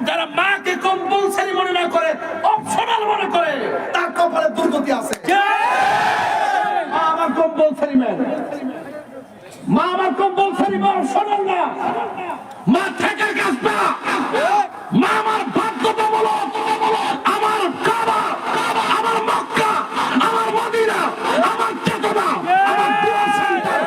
যারা মাকে কম্পালসারি মনে না করে, অপশনাল মনে করে, তার কপালে দুর্গতি আছে। মা আমার কম্পালসারি ম্যান, মা আমার কম্পালসারি মা, অপশনাল না। মা থাকার কাজ না, মা আমার বাধ্যতামূলক। আমার কাবা, আমার মক্কা, আমার মদিনা, আমার চেতনা, আমার দোয়া সেন্টার।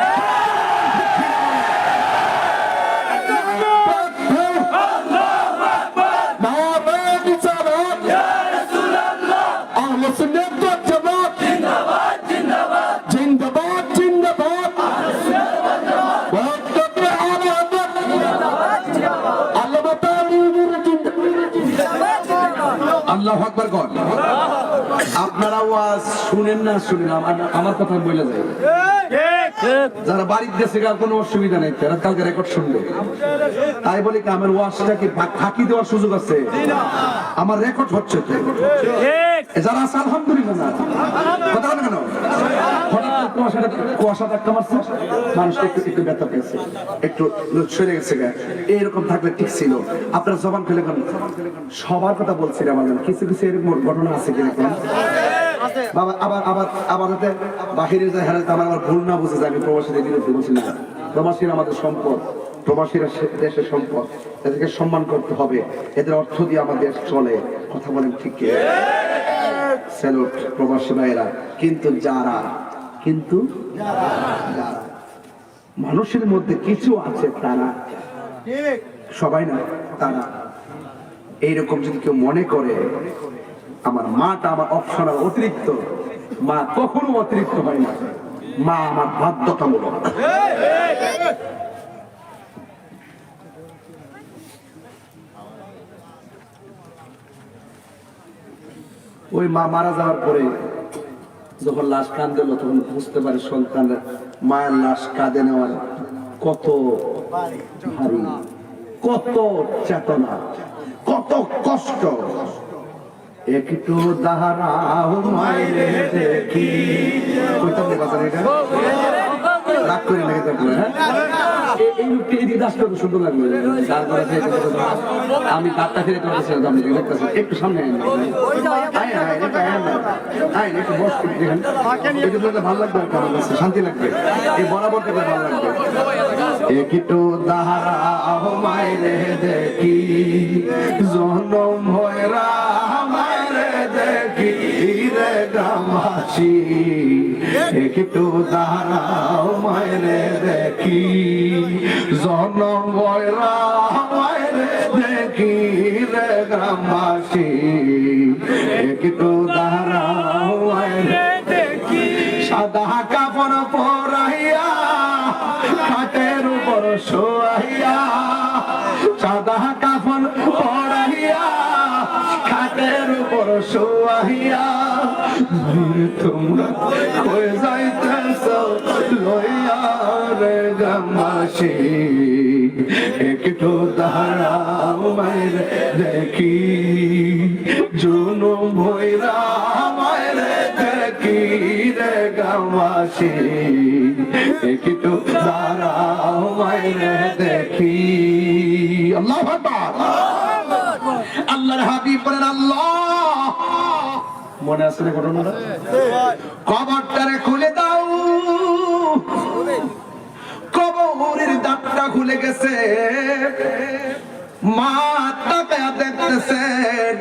আল্লাহু আকবার কর। আপনারা ওয়াজ শুনেন না শুনেন, আমার কথা বলে যায়। যারা বাড়ির দেশে কোনো অসুবিধা নেই, তারা কালকে রেকর্ড শুনবে। তাই বলি কি আমার ওয়াজটা কি ফাঁকি দেওয়ার সুযোগ আছে? আমার রেকর্ড হচ্ছে তো। যারা আছে আলহামদুলিল্লাহ না, কথা বলেন কেন? কুয়াশা ধাক্কা মারছে, মানুষ একটু ব্যথা পেয়েছে, একটু সরে গেছে। এইরকম থাকলে ঠিক ছিল। আপনারা জবান খুলে কেন? সবার কথা বলছিলাম, কিছু কিছু এরকম ঘটনা আছে কিরকম বাবা। আবার বাহিরে যায় হারাতে আমার ভুল না বুঝে যায়, আমি প্রবাসীদের বিরুদ্ধে বলছি না। প্রবাসীরা আমাদের সম্পদ, প্রবাসীরা দেশের সম্পদ, এদেরকে সম্মান করতে হবে। এদের অর্থ দিয়ে আমাদের দেশ চলে। কথা বলেন ঠিক কি? স্যালুট প্রবাসী ভাইয়েরা। কিন্তু যারা মানুষের মধ্যে কিছু আছে, তারা সবাই না, তারা এইরকম যদি কেউ মনে করে আমার মাটা আমার অপশনাল, অতিরিক্ত, মা কখনো অতিরিক্ত হয় না, মা আমার বাধ্যতামূলক। ওই মা মারা যাওয়ার পরে যখন লাশ কাঁদে, তখন বুঝতে পারে সন্তানের মায়ের লাশ কাঁদে নেওয়ার কত ভারী, কত চেতনা, কত কষ্ট। একটু দাঁড়াও মাইরে দেখি, কইতাম না বাজারে, এটা রাগ করে নাকি তারপরে? এই লোকটি এদিকে আসলে তো সুন্দর লাগলো। আমি কাঠটা ফেলে তোমার একটু সামনে ভালো লাগবে, শান্তি লাগবে, এই বরাবর থেকে ভালো লাগবে। একটু দাঁড়াও মাইরে দেখি, জনম ভয়রা মাইরে দেখি রে গ্রামবাসী। একটু দাঁড়াও মাইরে দেখি, জনম ভয়রা মাইরে গ্রামবাসী একটু দাঁড়াও রে দেখি সাদা কাপড় পরাইয়া খাটের উপর শোয়াইয়া সাদা কাপড় পরাইয়া খাটের উপর শোয়াইয়া তোমরা কই যাইতেছ লইয়া রে গ্রামবাসী একটু দাঁড়াও মায়ের দেখি জুনুম ভৈরা মায়ের দেখি রে গ্রামবাসী একটু দাঁড়াও মায়ের দেখি আল্লাহু আকবার আল্লাহর হাবিব বলেন আল্লাহ মনে আছে না ঘটনাটা কবরটারে খুলে দাও কবরের দাঁতটা খুলে গেছে মা তাকায়া দেখতেছেন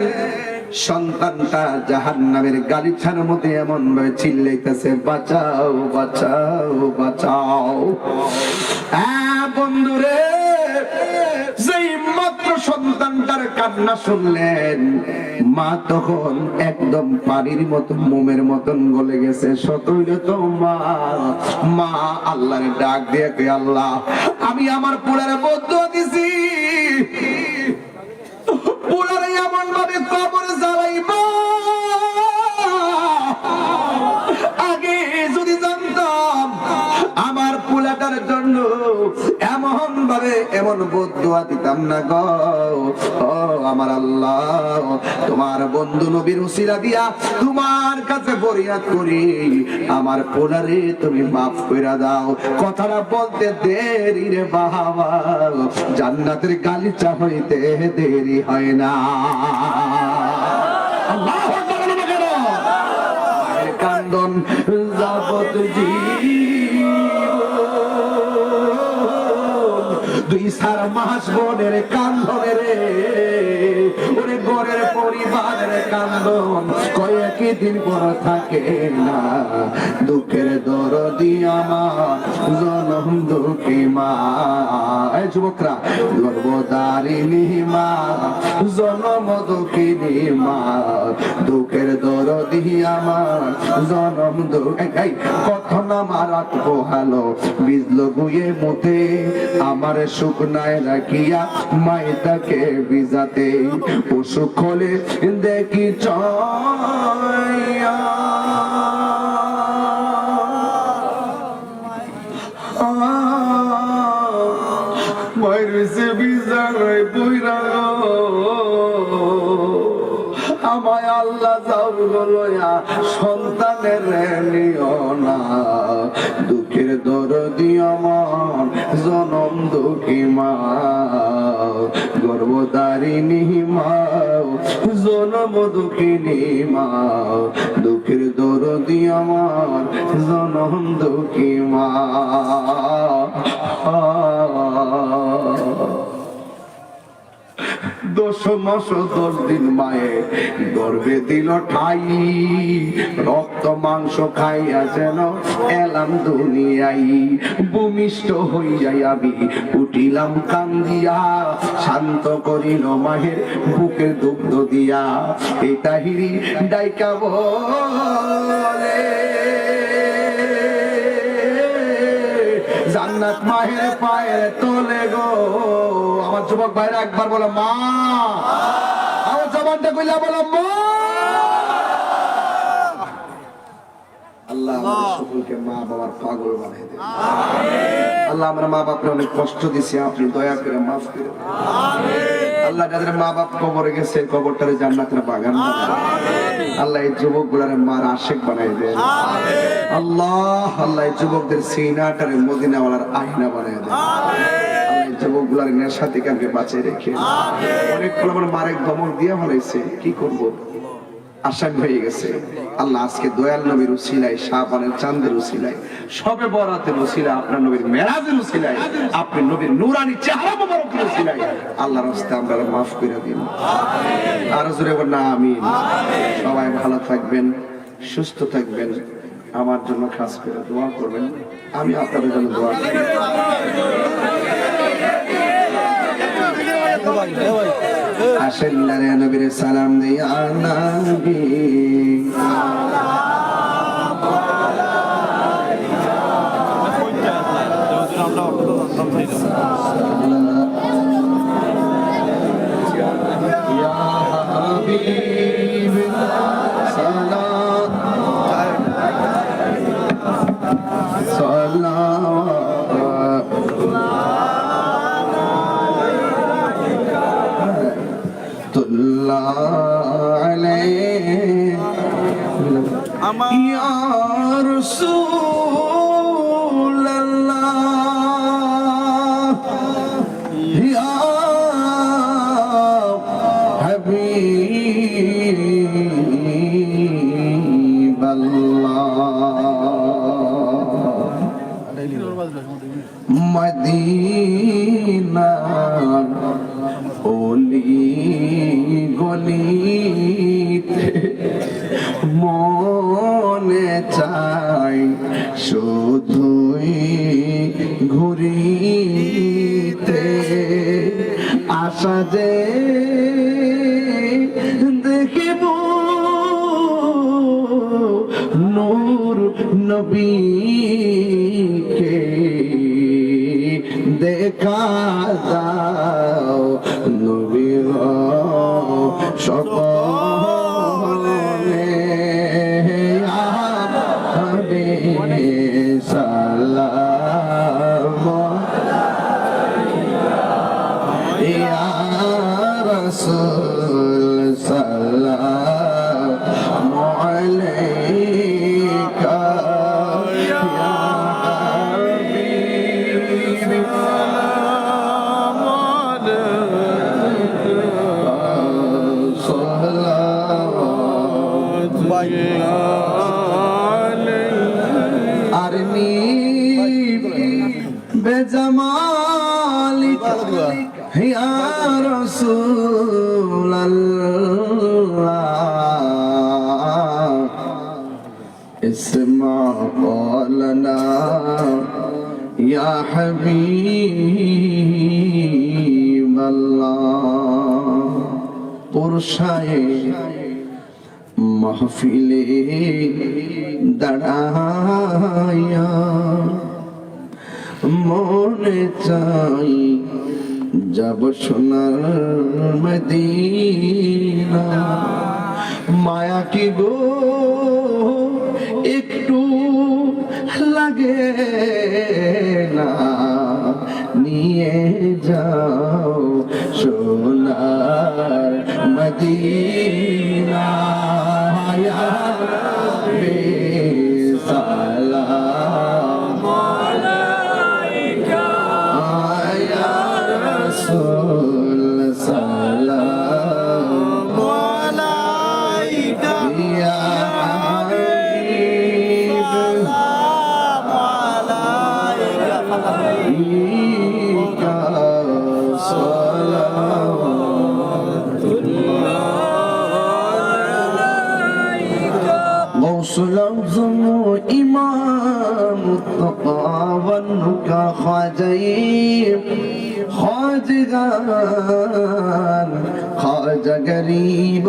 সন্তানটা জাহান্নামের গালিচার মধ্যে এমন ভাবে চিল্লাইতেছে বাঁচাও বাঁচাও বাঁচাও বন্ধুরে যেই মাত্র সন্তানটার কান্না শুনলেন মা তখন একদম পানির মতন মোমের মতন গলে গেছে সতইলে তো মা আল্লাহর ডাক দিয়ে কে আল্লাহ আমি আমার পুরারে বদুয়া দিছি পুরারে এমন ভাবে কবরে জ্বালাইবা আগে যদি জানতাম আমার পুলাটার জন্য এমন ভাবে এমন বদদুয়া দিতাম না গো ও আমার আল্লাহ তোমার বন্ধু নবীর উসিলা দিয়া তোমার কাছে ফরিয়াদ করি আমার পোলারে তুমি মাফ কইরা দাও কথাটা বলতে দেরি রে বাবা জান্নাতের গালিচা হইতে দেরি হয় না আল্লাহু আকবার কান্দন যাবত দুই সার মাস বোনের কান্দনে রে ওরে ঘরের পরিবারের কান্দন কয়েকই দিন পর থাকে না দুঃখের দরদি আমার জনম দুঃখী মা এই যুবকরা গর্ভধারিণী মা জনম দুঃখিনী মা দুঃখের দরদি আমার জনম দুঃখী কথা না মারাত পোহালো বিজলো গুয়ে মুতে আমার শুকনায় রাখিয়া মাইটাকে বিজাতে পশু খোলে দেখি চয়া মাইরছে বিজারে বইরা আমায় আল্লাহ যাও লয়া সন্তানের নিও না দুঃখের দরদি আমার জনম দুঃখী মা গর্ভধারিণী মা জনম দুঃখিনী মা দুঃখের দরদি আমার জনম দুঃখী মা দশ মাস 10 দিন মায়ে গর্ভে দিল ঠাই রক্ত মাংস খাইয়া যেন এলাম দুনিয়াই ভূমিষ্ঠ হইয়াই আমি উঠিলাম কান্দিয়া শান্ত করিল মায়ের বুকের দুগ্ধ দিয়া এই তাহিরি ডাইকা বলে জান্নাত মায়ের পায়ের তোলে গো আমার যুবক ভাইরা একবার বলো মা আমার জবানটা কইলা বলো মা আল্লাহ আমাদের সকলকে মা বাবার পাগল বানাই দেন আল্লাহ আমরা মা বাপকে অনেক কষ্ট দিছি আপনি দয়া করে মাফ করে আল্লাহ যাদের মা বাপ কবরে গেছে কবরটারে জান্নাতের বাগান আল্লাহ এই যুবকগুলারে মার আশিক বানাই দেন আল্লাহ আল্লাহ এই যুবকদের সিনাটারে মদিনাওয়ালার আয়না বানাই দেন আল্লাহ যুবকগুলার নেশা থেকে আমাকে বাঁচিয়ে রেখে অনেক আমার মারে ধমক দিয়ে ফেলাইছে কি করব আশাক হয়ে গেছে আল্লাহ আজকে দয়াল নবীর উসিলায় শাবানের চাঁদের উসিলায় সবে বরাতের উসিলায় আপনার নবীর মেরাজের উসিলায় আপনি নবীর নূরানি চেহারা মোবারকের উসিলায় আল্লাহর রাস্তায় আমরা মাফ করে দিন আর জোরে বলেন আমিন সবাই ভালো থাকবেন সুস্থ থাকবেন আমার জন্য খাস করে দোয়া করবেন আমি আপনাদের জন্য দোয়া করি আসেন না রে নবীর সালাম দিয়া নবী ইয়া হাবিব সালাম সালাতুল্লাহ আলাইহি ইয়া রাসূলুল্লাহ ইয়া হাবিবাল্লাহ মদিনার ওলি গলিতে মনে চাই শুধুই ঘুরিতে আশা যে দেখিব নূর নবীকে দেখা দাও নবী সকলে হবে সালাম ইয়া রাসূল সালাম আলাইকা ইয়া হাবিব বেজামালিকা ইয়া রাসূলুল্লাহ ইসমা ক্বালানা ইয়া হাবিবাল্লাহ পুরশায়ে মাহফিলে দাঁড়ায়া মনে চাই যাব সোনার মদিনা মায়া কি গো একটু লাগে না নিয়ে যাও সোনার মদিনা ইয়া রাব্বি সালাম আলাইকা ইয়া রাসূল সালাম আলাইকা ইয়া হাবিব সালাম আলাইকা غوث إمام التقى والنكى خواجيب خواجگان خواجہ غریب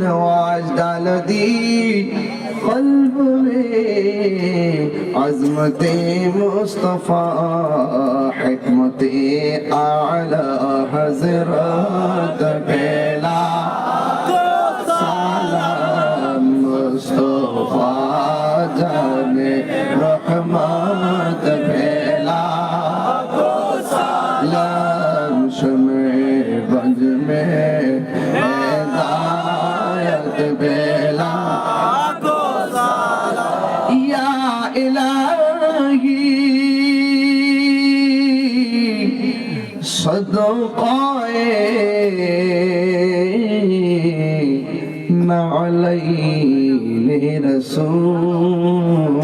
نواز ڈال دی قلب میں عظمت مصطفیٰ حکمت اعلی حضرت بیلا سلام مصطفیٰ جان رحمت بیلا سلام شمع بنج میں ہدایت بیلا یا الہی صدقائے نعلین رسول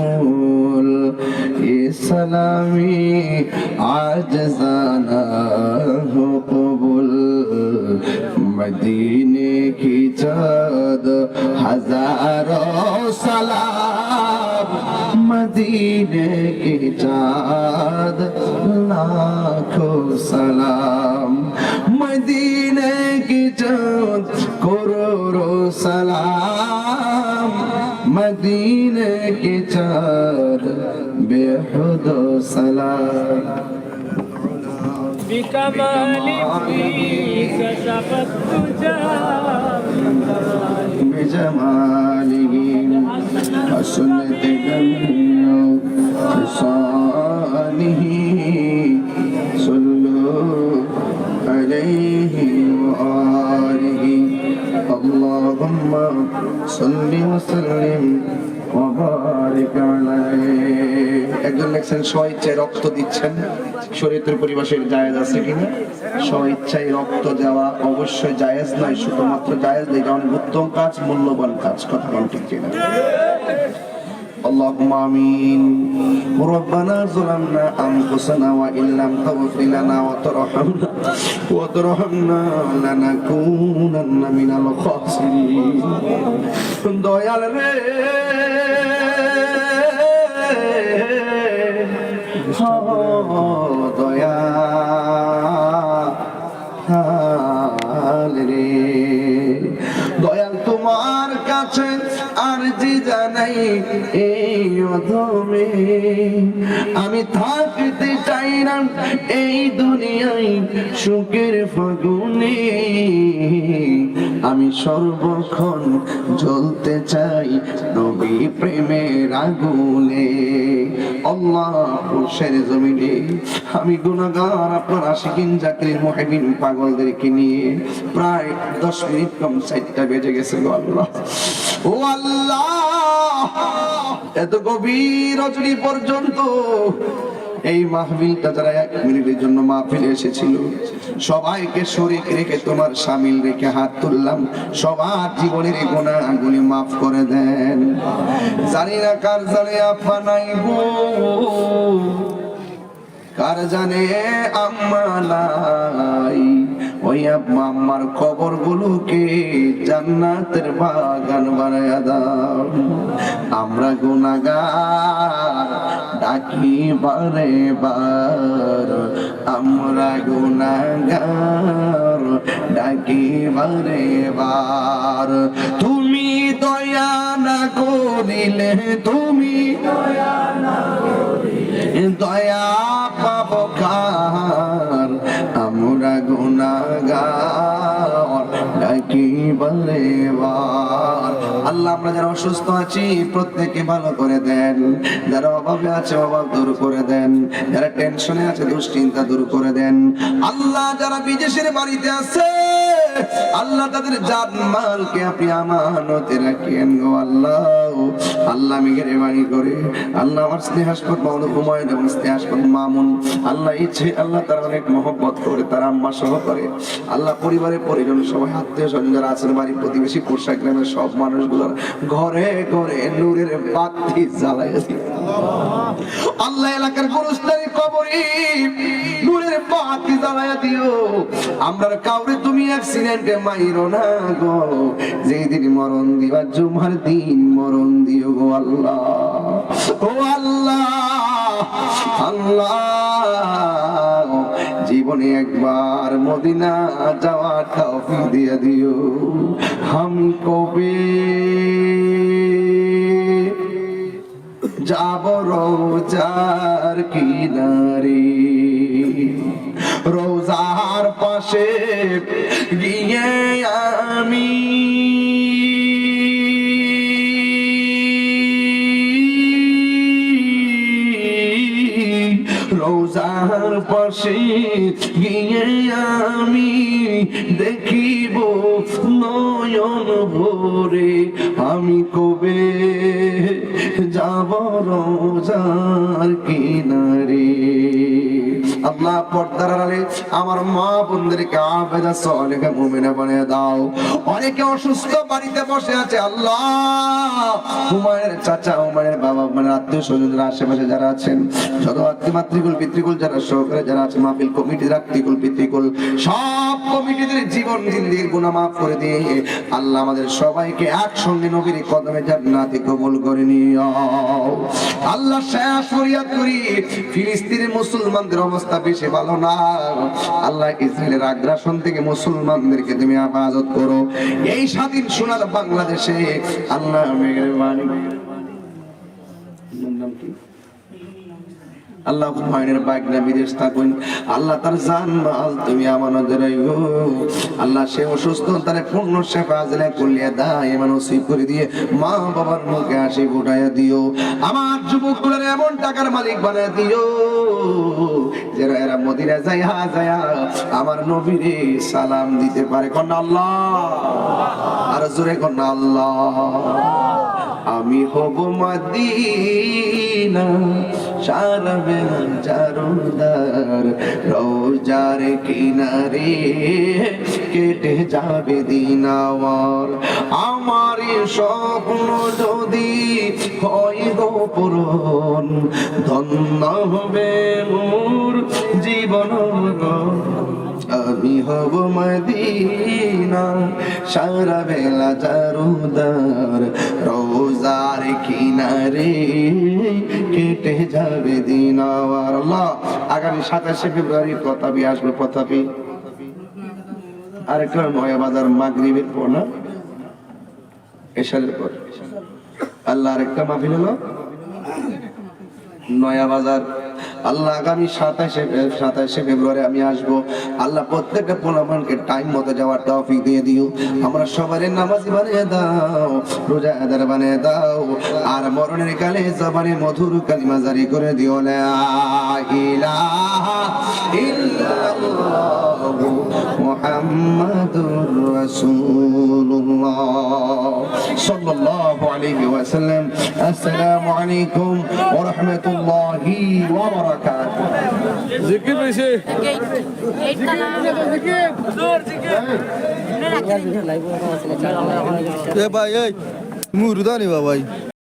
یہ سلامی عاجزانہ ہو قبول مدینے کی چاد ہزاروں سلام مدینے کی چاد لاکھوں سلام مدینے کی चाँद करोड़ों सलाम मदीने के चाँद बेहुद सलाम بكمال فيك شفت بجماله حسنت جميع خصاله صلوا عليه وآله اللهم صل وسلم وبارك عليه একজন লেখছেন স্বইচ্ছায় রক্ত দিচ্ছেন শরীয়তের পরিভাষায় জায়েজ আছে কিনা স্বইচ্ছায় রক্ত দেওয়া অবশ্যই জায়েজ নয় শুধুমাত্র জায়েজ এটা অনেক উত্তম কাজ মূল্যবান কাজ কথা বল ঠিক কিনা اللهم آمين ربنا ظلمنا أنفسنا وإن لم تغفر لنا وترحمنا لنكونن من الخاسرين দয়াল রে দয়াল রে দয়াল তোমার কাছে আরজি জানাই এই অধমে আমি থাকতে চাই না এই দুনিয়ায় সুখের ফাগুনে আমি সর্বক্ষণ জ্বলতে চাই নবী প্রেমের আগুনে আল্লাহ পুরুষের জমিনে আমি গুনাহগার আপনার আশিকিন জাকির মুহিবিন পাগলদেরকে নিয়ে প্রায় 10 মিনিট কম 4টা বেজে গেছে গো আল্লাহ ও আল্লাহ এত গভীর রজনী পর্যন্ত এই মাহফিলটা যারা 1 মিনিটের জন্য মাহফিলে এসেছিল সবাইকে শরীক রেখে তোমার শামিল রেখে হাত তুললাম সবার জীবনের গুনাহগুলি মাফ করে দেন জানি না কার জানে আপা নাই গো কার জানে আম্মা নাই ওই আম্মা আম্মার কবর গুলোকে জান্নাতের বাগান বানায়া দাও আমরা গুনাহগার ডাকি বারে বার আমরা গুনাহগার ডাকি বারে বার তুমি দয়া না করিলে তুমি দয়া পাবো কার আমরা গুনাহগার ডাকি বারে বার আল্লাহ আমরা যারা অসুস্থ আছি প্রত্যেককে ভালো করে দেন যারা অভাবে আছে অভাব দূর করে দেন যারা টেনশনে আছে দুশ্চিন্তা দূর করে দেন আল্লাহ যারা বিদেশের বাড়িতে আছে আল্লাহ তাদের জান মালকে আপনি আমানতে রাখেন গো আল্লাহ আল্লাহ মেহেরবানি করে আল্লাহ আমার স্নেহাস্পদ মাওলানা হুমায়ুন এবং স্নেহাস্পদ মামুন আল্লাহ ইচ্ছে আল্লাহ তার অনেক মহব্বত করে তার আম্মা সহ করে আল্লাহ পরিবারের পরিজন সবাই আত্মীয় স্বজন যারা আছেন বাড়ির প্রতিবেশী পোশাক গ্রামের সব মানুষগুলোর ঘরে ঘরে নূরের বাতি জ্বালায় আল্লাহ এলাকার গুরুস্থানে কবরে নূরের বাতি জ্বালায় দিও আমরা কাউরে তুমি অ্যাক্সিডেন্টে মাইরো না গো যেই দিন মরণ দিবা জুমার দিন মরণ দিও গো আল্লাহ ও আল্লাহ আল্লাহ জীবনে একবার মদিনা যাওয়ার তৌফিক দিয়ে দিও আমি কবে যাব রোজার কিনারে রোজার পাশে গিয়ে আমি রোজার পাশে গিয়ে আমি দেখিব নয়ন ভরে আমি কবে যাব রোজার কিনারে আল্লাহ পর্দার আড়ালে আমার মা বোনদেরকে আবেদা সালেহা মুমিনা বানিয়ে দাও অনেকে অসুস্থ বাড়িতে বসে আছে আল্লাহ হুমায়ুনের চাচা হুমায়ুনের বাবা মানে আত্মীয় স্বজনরা আশেপাশে যারা আছেন যত আত্মীয় মাতৃকুল পিতৃকুল যারা সহকারে যারা আছে মাহফিল কমিটি রাত্রিকুল পিতৃকুল সব কমিটিদের জীবন জিন্দেগির গুনাহ মাফ করে দিয়ে আল্লাহ আমাদের সবাইকে একসঙ্গে নবীর কদমে জান্নাতে কবুল করে নিও আল্লাহ শেষ ফরিয়াদ করি ফিলিস্তিনের মুসলমানদের অবস্থা বেশি ভালো না। আল্লাহ ইসরায়েলের আগ্রাসন থেকে মুসলমানদেরকে তুমি হেফাজত করো। এই স্বাধীন সোনার বাংলাদেশে আল্লাহ মেহেরবানি। নাম কি? আল্লাহ হুমায়ুনের বাগনা বিদেশ থাকুন, আল্লাহ তার জান মাল তুমি আমানত রাখো। আল্লাহ সে অসুস্থ, তার পূর্ণ সেবা আজলে করলিয়া দায় নসিব করে দিয়ে মা বাবার মুখে হাসি ফুটাইয়া দিও। আমার যুবকগুলোর এমন টাকার মালিক বানায় দিও যারা এরা মদিনা যাইয়া যাইয়া আমার নবীরে সালাম দিতে পারে। কন্যা আল্লাহ, আর জোরে কন্যা আল্লাহ। আমি হব মদিনা সারা বেলা চারুদার, রোজার কিনারে কেটে যাবে দিন আমার। আমার স্বপ্ন যদি হয় গো পূরণ, ধন্য হবে মোর জীবন। আমি হব মদিনা সারা বেলা চারুদার, রোজার কিনারে কেটে যাবে দিন আমার। আল্লাহ আগামী 27শে ফেব্রুয়ারি প্রতাপী আসবে। প্রতাপী আরেকটা নয়া বাজার মাগরিবের পর না এশারের পর আল্লাহ আরেকটা মাহফিল হলো নয়া বাজার। আল্লাহ আগামী 27শে ফেব্রুয়ারি আমি আসবো। আল্লাহ প্রত্যেকটা পোলাপানকে টাইম মতো যাওয়ার তৌফিক দিয়ে দিও। আমরা সবারই নামাজি বানিয়ে দাও, রোজাদার বানিয়ে দাও, আর মরণের কালে জবানে মধুর কালিমা জারি করে দিও। লা ইলাহা ইল্লাল্লাহু মুহাম্মাদুর রাসূলুল্লাহ সাল্লাল্লাহু আলাইহি ওয়াসাল্লাম। আসসালামু আলাইকুম ওয়া রাহমাতুল্লাহি ওয়া বারাকাতুহু। জিকির বেশি ভাই এই মুরুদানি বাবাই